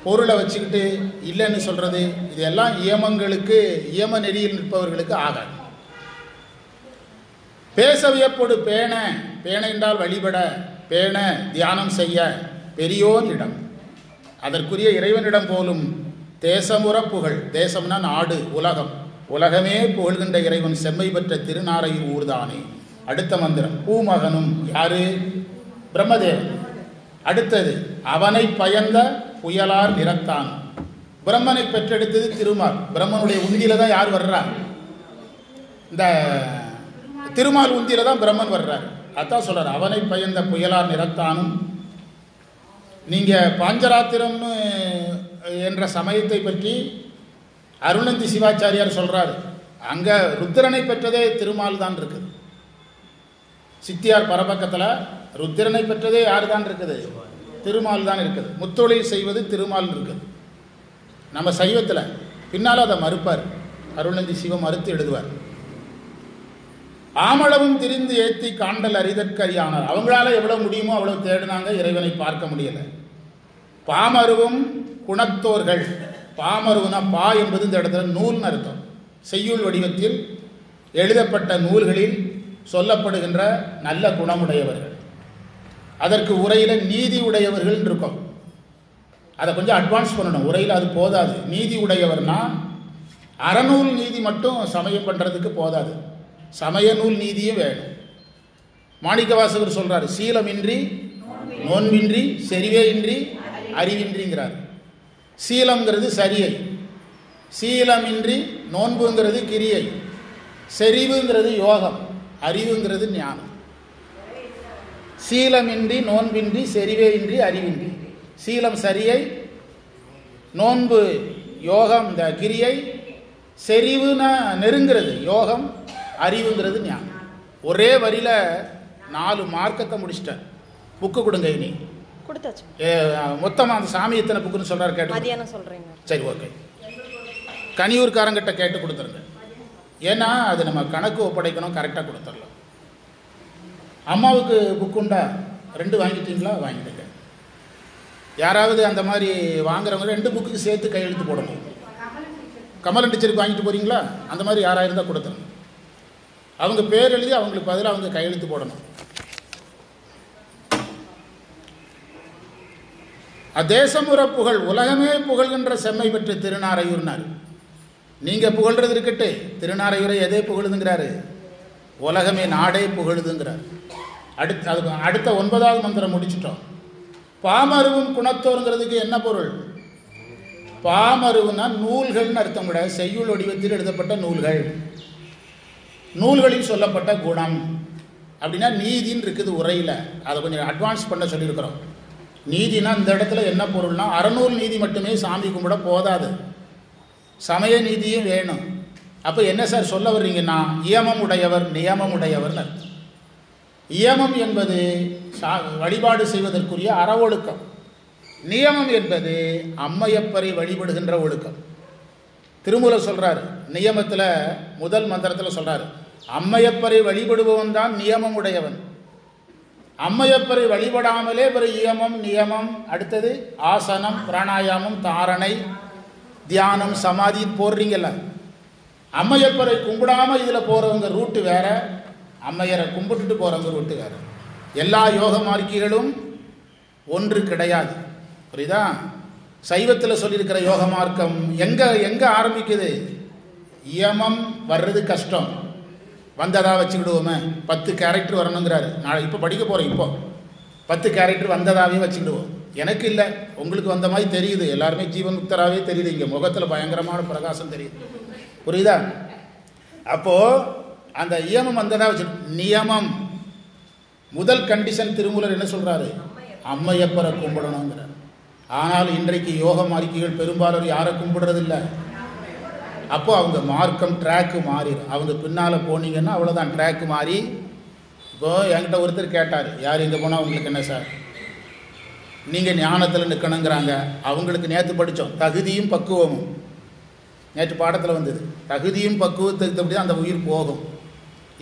பொருளை வச்சுக்கிட்டு இல்லைன்னு சொல்கிறது, இது எல்லாம் இயமங்களுக்கு, இயம நெறியில் நிற்பவர்களுக்கு ஆகாது. பேச வியப்போடு பேண. பேண என்றால் வழிபட, பேண தியானம் செய்ய பெரியோன் இடம். அதற்குரிய இறைவனிடம் போலும் தேசமுற புகழ். தேசம்னா நாடு, உலகம். உலகமே புகழ்கின்ற இறைவன் செம்மை பெற்ற திருநாரையூர் ஊர்தானே. அடுத்த மந்திரம் பூமகனும். யாரு? பிரம்மதேவன். அடுத்தது அவனை பயந்த புயலார் நிறத்தான். பிரம்மனை பெற்றெடுத்தது திருமால். பிரம்மனுடைய உந்தியில தான் யார் வர்றார்? இந்த திருமால் உந்தியில தான் பிரம்மன் வர்றார். அதான் சொல்றார், அவனை பயந்த புயலார் நிறத்தானும். நீங்க பாஞ்சராத்திரம்னு என்ற சமயத்தை பற்றி அருணந்தி சிவாச்சாரியார் சொல்றாரு. அங்க ருத்திரனை பெற்றதே திருமால் தான் இருக்குது. சித்தியார் பரபக்கத்தில் ருத்திரனை பெற்றதே யார் தான் இருக்குது? திருமால் தான் இருக்குது. முத்தொழில் செய்வது திருமால் இருக்குது. நம்ம சைவத்தில் பின்னால் அதை மறுப்பார். அருணந்தி சிவம் மறுத்து எழுதுவார். ஆமளவும் திரிந்து ஏத்தி காண்டல் அறிதற்கரியானார். அவங்களால எவ்வளவு முடியுமோ அவ்வளவு தேடினாங்க, இறைவனை பார்க்க முடியல. பாமருவும் குணத்தோர்கள். பாமருவுனா பா என்பது இந்த இடத்துல நூல்னு அர்த்தம். செய்யுள் வடிவத்தில் எழுதப்பட்ட நூல்களில் சொல்லப்படுகின்ற நல்ல குணமுடையவர்கள். அதற்கு உரையில் நீதி உடையவர்கள் இருக்கும். அதை கொஞ்சம் அட்வான்ஸ் பண்ணணும். உரையில் அது போதாது. நீதி உடையவர்னா அறநூல் நீதி மட்டும் சமயம் பண்ணுறதுக்கு போதாது, சமய நூல் நீதியும் வேணும். மாணிக்கவாசகர் சொல்றாரு, சீலமின்றி நோன்பின்றி செறிவே இன்றி அறிவின்றிங்கிறார். சீலம்ங்கிறது சரியை, சீலமின்றி நோன்புங்கிறது கிரியை, செறிவுங்கிறது யோகம், அறிவுங்கிறது ஞானம். சீலமின்றி நோன்பின்றி செறிவே இன்றி அறிவின்றி. சீலம் சரியை, நோன்பு யோகம் இந்த கிரியை, செறிவுனா நெருங்கிறது யோகம், அறிவுங்கிறது ஞானம். ஒரே வரியில 4 மார்க்கத்தை முடிச்சிட்டார். புக்கு கொடுங்க. இனி கொடுத்தாச்சு. மொத்தமாக அந்த சாமி எத்தனை புக்குன்னு சொல்றாரு கேட்டு மதியானம் சொல்றீங்க. சரி, ஓகே. கனியூர்காரங்கிட்ட கேட்டு கொடுத்துருங்க. ஏன்னா அது நம்ம கணக்கு ஒப்படைக்கணும், கரெக்டாக கொடுத்துடலாம். அம்மாவுக்கு புக்கு உண்டா? 2 வாங்கிட்டீங்களா? வாங்கிட்டுங்க. யாராவது அந்த மாதிரி வாங்குறவங்க 2 புக்குக்கு சேர்த்து கையெழுத்து போடணும். கமலன் டீச்சருக்கு வாங்கிட்டு போறீங்களா? அந்த மாதிரி யாராக இருந்தால் கொடுத்துருங்க. அவங்க பேர் எழுதி அவங்களுக்கு பதிலாக அவங்க கையெழுத்து போடணும். அதேசமுற புகழ் உலகமே புகழ்கின்ற செம்மை பெற்று திருநாரையூர்னார். நீங்கள் புகழ்றது இருக்கட்டு, திருநாரையூரை எதே புகழுதுங்கிறாரு? உலகமே நாடே புகழுதுங்கிறார். அடுத்த 9வது மந்திரம் முடிச்சிட்டோம். பாமருவும் குணத்தோருங்கிறதுக்கு என்ன பொருள்? பாமருவுனா நூல்கள்னு அர்த்தம். கூட செய்யுள் வடிவத்தில் எழுதப்பட்ட நூல்கள், நூல்களில் சொல்லப்பட்ட குணம் அப்படின்னா நீதின்னு இருக்குது உரையில். அதை கொஞ்சம் அட்வான்ஸ் பண்ண சொல்லியிருக்கிறோம். நீதினா இந்த இடத்துல என்ன பொருள்னா அறநூல் நீதி மட்டுமே சாமி கும்பிட போதாது, சமய நீதியும் வேணும். அப்போ என்ன சார் சொல்ல வர்றீங்கன்னா, இயமம் உடையவர் நியமம் உடையவர்னு அர்த்தம். இயமம் என்பது வழிபாடு செய்வதற்குரிய அற ஒழுக்கம். நியமம் என்பது அம்மையப்பரை வழிபடுகின்ற ஒழுக்கம். திருமூலர் சொல்றாரு, நியமத்தில் முதல் மந்திரத்தில் சொல்றாரு, அம்மையப்பரை வழிபடுபவன் தான் நியமம் உடையவன். அம்மையப்பரை வழிபடாமலே பிற இயமம் நியமம், அடுத்தது ஆசனம் பிராணாயாமம் தாரணை தியானம் சமாதி போடுறீங்கல்ல. அம்மையப்பரை கும்பிடாம இதில் போகிறவங்க ரூட்டு வேற, அம்மையரை கும்பிட்டுட்டு போகிறவங்க ரூட்டு வேற. எல்லா யோக மார்க்கிகளும் ஒன்று கிடையாது. புரியுதா? சைவத்தில் சொல்லியிருக்கிற யோக மார்க்கம் எங்கே ஆரம்பிக்குது? இயமம் வர்றது கஷ்டம், வந்ததாக வச்சுக்கிடுவோமே. 10 கேரக்டர் வரணுங்கிறாரு. நான் இப்போ படிக்க போகிறேன். இப்போ 10 கேரக்டர் வந்ததாகவே வச்சுக்கிடுவோம். எனக்கு இல்லை, உங்களுக்கு வந்த மாதிரி தெரியுது. எல்லாருமே ஜீவன் முக்தராகவே தெரியுது. இங்கே முகத்தில் பயங்கரமான பிரகாசம் தெரியுது. புரியுதா? அப்போது அந்த இயமம் வந்ததாக வச்சு நியமம் முதல் கண்டிஷன் திருமூலர் என்ன சொல்கிறாரு? அம்மையப்பரை கும்பிடணுங்கிறார். ஆனால் இன்றைக்கு யோக மார்க்கிகள் பெரும்பாலும் யாரை கும்பிடுறதில்லை. அப்போ அவங்க மார்க்கம் ட்ராக்கு மாறிடும். அவங்க பின்னால் போனீங்கன்னா அவ்வளோதான், ட்ராக்கு மாறி. இப்போது என்கிட்ட ஒருத்தர் கேட்டார், யார் இங்கே போனால் உங்களுக்கு என்ன சார், நீங்கள் ஞானத்தில் நிற்கணுங்கிறாங்க. அவங்களுக்கு நேற்று படித்தோம் தகுதியும் பக்குவமும். நேற்று பாடத்தில் வந்தது தகுதியும் பக்குவத்துக்கு அப்படி தான் அந்த உயிர் போகும்.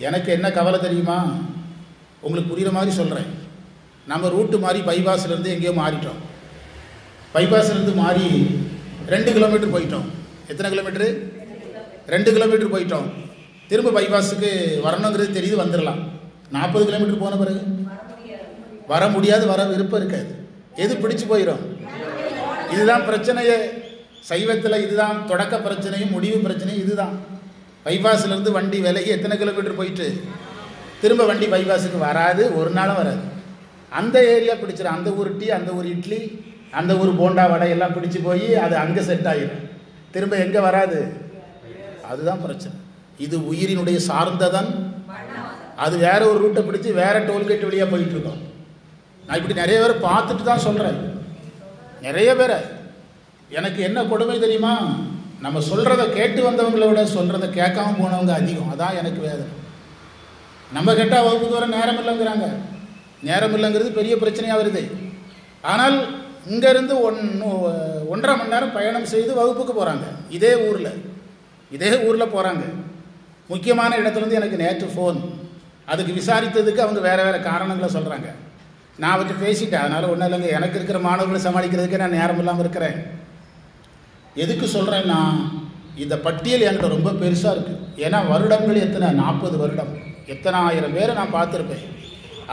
எனக்கு என்ன கவலை தெரியுமா? உங்களுக்கு புரிகிற மாதிரி சொல்கிறேன். நம்ம ரூட்டு மாறி பைபாஸ்லேருந்து எங்கேயோ மாறிட்டோம். பைபாஸ்லேருந்து மாறி 2 கிலோமீட்டர் போயிட்டோம். எத்தனை கிலோமீட்டரு? 2 கிலோமீட்டர் போயிட்டோம். திரும்ப பைபாஸுக்கு வரணுங்கிறது தெரியுது, வந்துடலாம். 40 கிலோமீட்டர் போன பிறகு வர முடியாது, வர விருப்பம் இருக்காது. எது பிடிச்சு போயிடும்? இதுதான் பிரச்சனையே சைவத்தில். இதுதான் தொடக்க பிரச்சனையும் முடிவு பிரச்சனையும் இதுதான். பைபாஸ்லேருந்து வண்டி விலகி எத்தனை கிலோமீட்டர் போயிட்டு திரும்ப வண்டி பைபாஸுக்கு வராது, ஒரு நாளும் வராது. அந்த ஏரியா பிடிச்சிடும். அந்த ஊர் டீ, அந்த ஊர் இட்லி, அந்த ஊர் போண்டா வடை எல்லாம் பிடிச்சி போய் அது அங்கே செட் ஆகிடும், திரும்ப எங்கே வராது. அதுதான் பிரச்சனை. இது உயிரினுடைய சார்ந்ததன், அது வேற ஒரு ரூட்டை பிடிச்சி வேற டோல்கேட் வழியாக போயிட்டு இருக்கோம். நான் இப்படி நிறைய பேரை பார்த்துட்டு தான் சொல்கிறேன். நிறைய பேரை எனக்கு என்ன கொடுமை தெரியுமா, நம்ம சொல்கிறத கேட்டு வந்தவங்கள விட சொல்கிறத கேட்காம போனவங்க அதிகம். அதான் எனக்கு வேதனை. நம்ம கேட்டால் வகுப்புக்கு வர நேரம் இல்லைங்கிறாங்க. நேரம் இல்லைங்கிறது பெரிய பிரச்சனையாக வருது. ஆனால் இங்கேருந்து 1.5 மணி நேரம் பயணம் செய்து வகுப்புக்கு போகிறாங்க. இதே ஊரில் போகிறாங்க. முக்கியமான இடத்துலேருந்து எனக்கு நேற்று ஃபோன். அதுக்கு விசாரித்ததுக்கு அவங்க வேறு வேறு காரணங்களை சொல்கிறாங்க. நான் அவர்கிட்ட பேசிட்டேன். அதனால் ஒன்றும் இல்லைங்க, எனக்கு இருக்கிற மாணவர்களை சமாளிக்கிறதுக்கே நான் நேரம் இல்லாமல் இருக்கிறேன். எதுக்கு சொல்கிறேன்னா, இந்த பட்டியல் என்கிட்ட ரொம்ப பெருசாக இருக்குது. ஏன்னா வருடங்கள் எத்தனை, 40 வருடம், எத்தனை ஆயிரம் பேரை நான் பார்த்துருப்பேன்.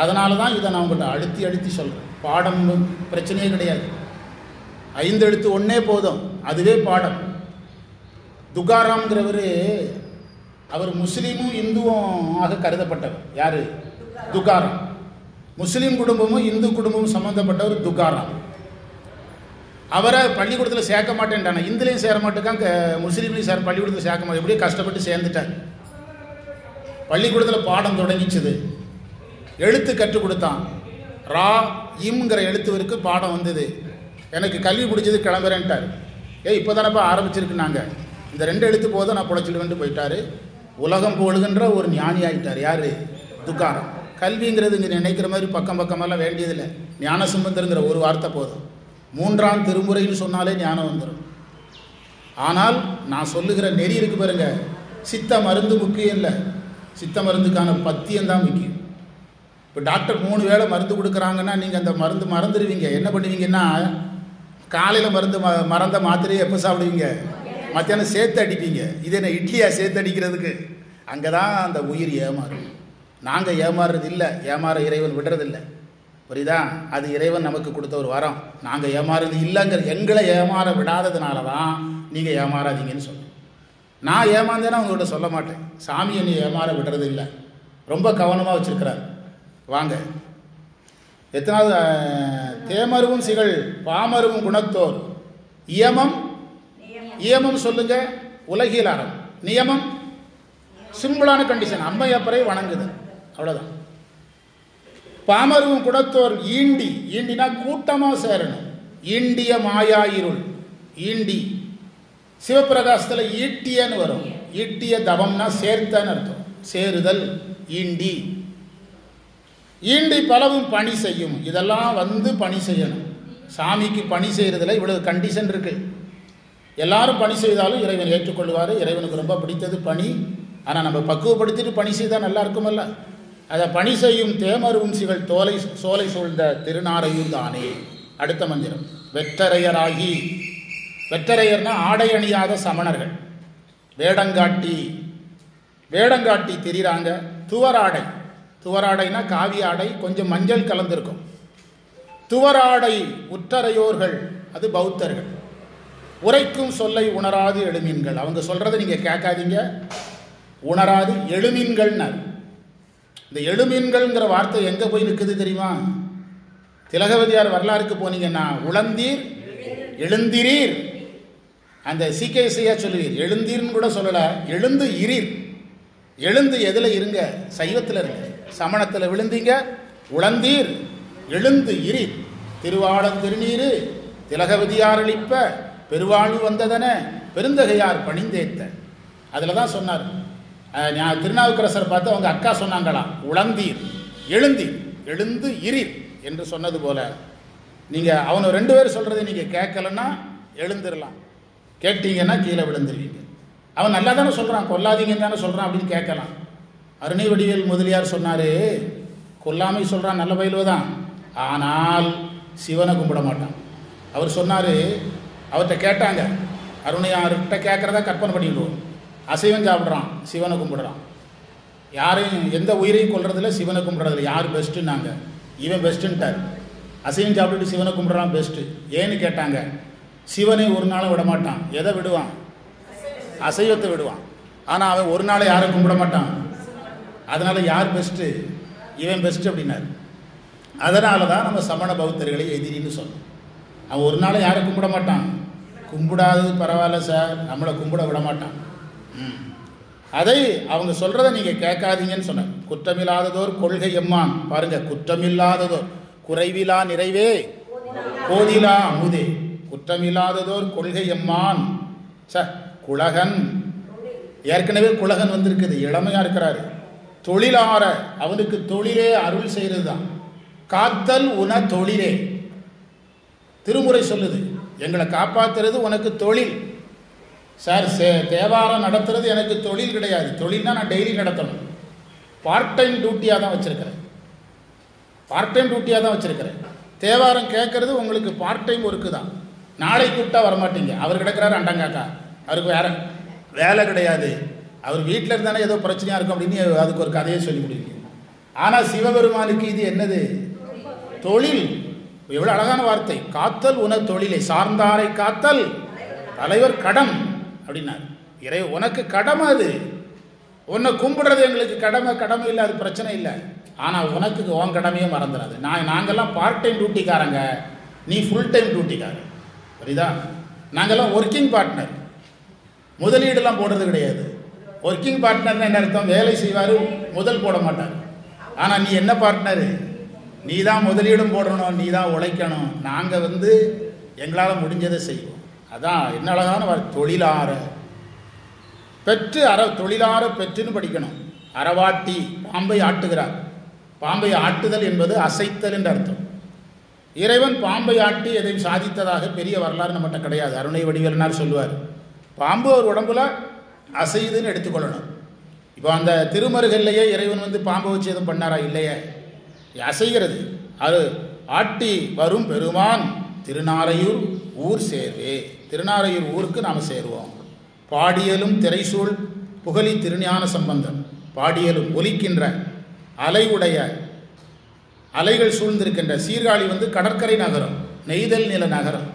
அதனால தான் இதை நான் உங்கள்கிட்ட அழுத்தி சொல்கிறேன். பாடம் பிரச்சனையே கிடையாது. 5 எழுத்து ஒன்றே போதும், அதுவே பாடம். துகாராம்ங்கிறவர், அவர் முஸ்லீமும் இந்துவும் ஆக கருதப்பட்டவர். யார்? துகாராம். முஸ்லீம் குடும்பமும் இந்து குடும்பமும் சம்மந்தப்பட்டவர் துகாராம். அவரை பள்ளிக்கூடத்தில் சேர்க்க மாட்டேன்ட்டான. இந்துலையும் சேர மாட்டேக்கான், முஸ்லீம்லையும் பள்ளிக்கூடத்தில் சேர்க்க மாட்டேன். எப்படியே கஷ்டப்பட்டு சேர்ந்துட்டார். பள்ளிக்கூடத்தில் பாடம் தொடங்கிச்சுது. எழுத்து கற்றுக் கொடுத்தான். ரா இம்ங்கிற எழுத்துவருக்கு பாடம் வந்தது. எனக்கு கல்வி பிடிச்சது, கிளம்புறேன்ட்டார். இப்போ தானப்பா ஆரம்பிச்சிருக்குனாங்க. இந்த 2 எழுத்து போதும் நான் புழைச்சிடுவேன்ட்டு போயிட்டார். உலகம் போடுகின்ற ஒரு ஞானி ஆகிட்டார். யார்? துகாராம். கல்விங்கிறது இங்கே நினைக்கிற மாதிரி பக்கமெல்லாம் வேண்டியதில்லை. ஞான சம்பந்தருங்கிற ஒரு வார்த்தை போதும். 3ஆம் திருமுறைன்னு சொன்னாலே ஞானம் வந்துடும். ஆனால் நான் சொல்லுகிற நெறி இருக்கு பாருங்க, சித்த மருந்து முக்கியம் இல்லை, சித்த மருந்துக்கான பத்தியம்தான் முக்கியம். இப்போ டாக்டர் 3 வேளை மருந்து கொடுக்குறாங்கன்னா நீங்கள் அந்த மருந்து மறந்துடுவீங்க. என்ன பண்ணுவீங்கன்னா, காலையில் மறந்த மாத்திரையை எப்போ சாப்பிடுவீங்க? மத்தியானம் சேர்த்து அடிப்பீங்க. இது என்ன இட்லியாக சேர்த்து அடிக்கிறதுக்கு? அங்கே தான் அந்த உயிர் ஏமாறும். நாங்கள் ஏமாறுறது இல்லை, ஏமாற இறைவன் விடுறதில்லை. புரியுதா? அது இறைவன் நமக்கு கொடுத்த ஒரு வரம். நாங்கள் ஏமாறுறது இல்லைங்கிற, எங்களை ஏமாற விடாததுனால தான் நீங்கள் ஏமாறாதீங்கன்னு சொல்லுவேன். நான் ஏமாந்தேன்னா உங்கள்கிட்ட சொல்ல மாட்டேன். சாமி என்னை ஏமாற விடுறது இல்லை, ரொம்ப கவனமாக வச்சுருக்கிறார். வாங்க, எத்தனாவது? தேமருவும் சிகள் பாமருவும் குணத்தோர் இயமம் சொல்லுங்க. உலகியல் அறம். நியமம் சிம்பிளான கண்டிஷன், அம்மையப்பரை வணங்குது, அவ்வளோதான். பாமருவும் குணத்தோர் ஈண்டினா கூட்டமாக சேரணும். ஈண்டிய மாயா இருள். ஈண்டி சிவபிரகாசத்தில் ஈட்டியன்னு வரும். ஈட்டிய தவம்னா சேர்த்தன்னு அர்த்தம். சேருதல் ஈண்டி. ஈண்டி பலவும் பணி செய்யும். இதெல்லாம் வந்து பணி செய்யணும். சாமிக்கு பணி செய்கிறதுல இவ்வளவு கண்டிஷன் இருக்கு. எல்லாரும் பணி செய்தாலும் இறைவன் ஏற்றுக்கொள்வார். இறைவனுக்கு ரொம்ப பிடித்தது பணி. ஆனால் நம்ம பக்குவப்படுத்திட்டு பணி செய்தால் நல்லா இருக்குமல்ல. அதை பணி செய்யும் தேமருவும் சிகள் சோலை சூழ்ந்த திருநாரையும் தானே. அடுத்த மந்திரம். வெற்றரையராகி, வெற்றரையர்னா ஆடை அணியாத சமணர்கள். வேடங்காட்டி திரிறாங்க. துவராடைனா காவி ஆடை, கொஞ்சம் மஞ்சள் கலந்திருக்கும். துவராடை உற்றரையோர்கள், அது பௌத்தர்கள். உரைக்கும் சொல்லை உணராது எழுமீன்கள். அவங்க சொல்றதை நீங்க கேட்காதீங்க, உணராது எழுமீன்கள்னார். இந்த எழுமீன்கள்ங்கிற வார்த்தை எங்க போய் நிற்குது தெரியுமா? திலகவதியார் வரலாறுக்கு போனீங்கன்னா, உளந்தீர் எழுந்திரீர், அந்த சீக்கிய சொல்லுவீர். எழுந்தீர்னு கூட சொல்லல, எழுந்து இரீர். எழுந்து எதில் இருங்க? சைவத்தில் இருங்க. சமணத்தில் விழுந்தீங்க, உளந்தீர் எழுந்து இரீர். திருவாளம் திருநீரு திலகவதியார் அளிப்ப பெருவாழ்வு வந்ததன பெருந்தகையார் பணிந்தேத்த. அதில் தான் சொன்னார். திருநாவுக்கரசர் பார்த்து அவங்க அக்கா சொன்னாங்களாம், உளந்தீர் எழுந்தீர் எழுந்து இரீர் என்று சொன்னது போல, நீங்கள் அவனை 2 பேர் சொல்கிறத நீங்கள் கேட்கலன்னா எழுந்துடலாம், கேட்டீங்கன்னா கீழே விழுந்துருவீங்க. அவன் நல்லா தானே சொல்கிறான், கொல்லாதீங்கன்னு தானே சொல்கிறான் அப்படின்னு கேட்கலாம். அருணை வடிவேல் முதலியார் சொன்னார், கொல்லாமை சொல்கிறான், நல்ல பயிலுவ தான், ஆனால் சிவனை கும்பிட மாட்டான். அவர் சொன்னார், அவர்கிட்ட கேட்டாங்க, அருணையார்கிட்ட கேட்குறதா கற்பனை பண்ணிவிடுவோம். அசைவம் சாப்பிட்றான், சிவனை கும்பிடுறான். யாரையும் எந்த உயிரையும் கொள்றதில்ல, சிவனை கும்பிட்றதில்ல. யார் பெஸ்ட்டுன்னாங்க, இவன் பெஸ்ட்டுன்ட்டார். அசைவம் சாப்பிட்டுட்டு சிவனை கும்பிட்றான் பெஸ்ட்டு. ஏன்னு கேட்டாங்க, சிவனை ஒரு நாளும் விட மாட்டான். எதை விடுவான்? அசைவத்தை விடுவான். ஆனால் அவன் ஒரு நாளை யாரை கும்பிட மாட்டான். அதனால் யார் பெஸ்ட்டு? இவன் பெஸ்ட்டு அப்படின்னார். அதனால தான் நம்ம சமண பௌத்தர்களை எதிரின்னு சொன்னோம். அவன் ஒரு நாள் யாரை கும்பிட மாட்டான். கும்பிடாதது பரவாயில்ல சார், நம்மளை கும்பிட விட மாட்டான். அதை அவங்க சொல்கிறத நீங்கள் கேட்காதீங்கன்னு சொன்னார். குற்றமில்லாததோர் கொள்கை எம்மான். பாருங்கள், குற்றமில்லாததோர், குறைவிலா நிறைவே கோதிலா அமுதே, குற்றமில்லாததோர் கொள்கை எம்மான். சார் குலகன், ஏற்கனவே குலகன் வந்திருக்குது, இளமையாக இருக்கிறாரு. தொழிலார, அவனுக்கு தொழிலே அருள் செய்கிறது தான். காத்தல் உன தொழிலே, திருமுறை சொல்லுது, எங்களை காப்பாற்றுறது உனக்கு தொழில். சார் தேவாரம் நடத்துறது எனக்கு தொழில் கிடையாது. தொழில்னா நான் டெய்லி நடத்தணும். பார்ட் டைம் டியூட்டியாக தான் வச்சுருக்கிறேன். பார்ட் டைம் டியூட்டியாக தான் வச்சுருக்கிறேன். தேவாரம் கேட்குறது உங்களுக்கு பார்ட் டைம் ஒர்க்கு தான். நாளைக்கு கூப்பிட்டா வரமாட்டீங்க. அவர் கிடக்கிறாரு அண்டங்காக்கா, அவருக்கு வேற வேலை கிடையாது, அவர் வீட்டில் இருந்தானே ஏதோ பிரச்சனையாக இருக்கும் அப்படின்னு அதுக்கு ஒரு கதையை சொல்லி முடியுங்க. ஆனால் சிவபெருமானுக்கு இது என்னது? தொழில். எவ்வளோ அழகான வார்த்தை, காத்தல் உன தொழிலை சார்ந்தாரை காத்தல் தலைவர் கடம் அப்படின்னாரு. இறை உனக்கு கடமை, அது உன்னை கும்பிடுறது எங்களுக்கு கடமை. கடமை இல்லை, அது பிரச்சனை இல்லை. ஆனால் உனக்கு உன் கடமையே மறந்துடாது. நாங்கள்லாம் பார்ட் டைம் டியூட்டிக்காரங்க, நீ ஃபுல் டைம் டியூட்டிக்காரன். புரியுதா? நாங்கள்லாம் ஒர்க்கிங் பார்ட்னர். முதலீடுலாம் போடுறது கிடையாது. ஒர்க்கிங் பார்ட்னர்னு என்ன அர்த்தம்? வேலை செய்வார், முதல் போட மாட்டார். ஆனால் நீ என்ன பார்ட்னரு? நீ தான் முதலீடும் போடணும், நீ தான் உழைக்கணும். நாங்கள் எங்களால் முடிஞ்சதை செய்வோம். அதான் என்ன அழகான தொழிலார பெற்று தொழிலார பெற்றுன்னு படிக்கணும். அறவாட்டி, பாம்பை ஆட்டுகிறார். பாம்பை ஆட்டுதல் என்பது அசைத்தல் என்று அர்த்தம். இறைவன் பாம்பை ஆட்டி எதையும் சாதித்ததாக பெரிய வரலாறு நம்மகிட்ட கிடையாது. அருணை வடிவேலனார் சொல்லுவார், பாம்பு ஒரு உடம்புல அசையுதுன்னு எடுத்துக்கொள்ளணும். இப்போ அந்த திருமருகல்லையே இறைவன் பாம்பை வச்சு எதுவும் பண்ணாரா? இல்லையே, அசைகிறது. அது ஆட்டி வரும் பெருமான் திருநாரையூர் ஊர் சேர்வே. திருநாரையூர் ஊருக்கு நாம் சேருவோம். பாடியலும் திரைசூழ் புகழி திருஞான சம்பந்தன். பாடியலும் ஒலிக்கின்ற அலையுடைய அலைகள் சூழ்ந்திருக்கின்ற சீர்காழி கடற்கரை நகரம், நெய்தல் நில நகரம்,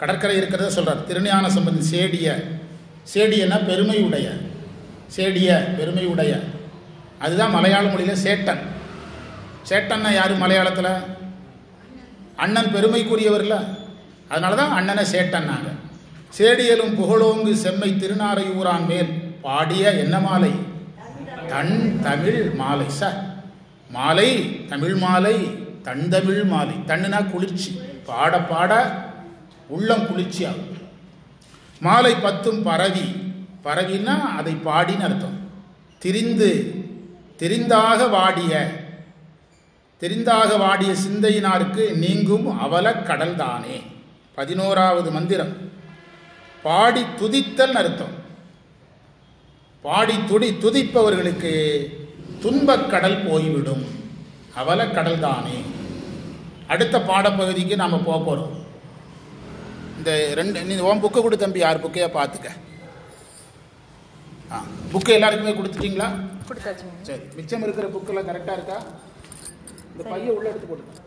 கடற்கரை இருக்கிறத சொல்கிறார். திருஞான சம்பந்தன் சேடிய, சேடியன்னா பெருமையுடைய, சேடிய பெருமையுடைய, அதுதான் மலையாள மொழியில் சேட்டன். சேட்டன்னா யார் மலையாளத்தில்? அண்ணன் பெருமைக்குரியவர்ல, அதனால தான் அண்ணனை சேட்டன்னாங்க. சேடியலும் புகழோங்கு செம்மை திருநாரையூரான் மேல் பாடிய என்ன மாலை? தன் தமிழ் மாலை. சார் மாலை, தமிழ் மாலை, தன் தமிழ் மாலை. தண்ணுனா குளிர்ச்சி, பாட பாட உள்ளம் குளிர்ச்சி ஆகும். மாலை 10 பரவி, பரவின்னா அதை பாடின்னு அர்த்தம். தெரிந்தாக வாடிய, தெரிந்தாக வாடிய சிந்தையினாருக்கு நீங்கும் அவல கடல் தானே. 11வது மந்திரம். பாடி துதித்தல் அர்த்தம். பாடி துதிப்பவர்களுக்கு துன்பக் கடல் போய்விடும், அவல கடல் தானே. அடுத்த பாடப்பகுதிக்கு நாம் போக போகிறோம். இந்த நீ உன் புக்கை கொடு தம்பி, யார் புக்கையா பார்த்துக்க. புக்கு எல்லாருக்குமே கொடுத்துட்டீங்களா? கொடுத்தாச்சு. சரி, மிச்சம் இருக்கிற புக்கெல்லாம் கரெக்டாக இருக்கா? இந்த பையன் உள்ள எடுத்து போட்டுக்க.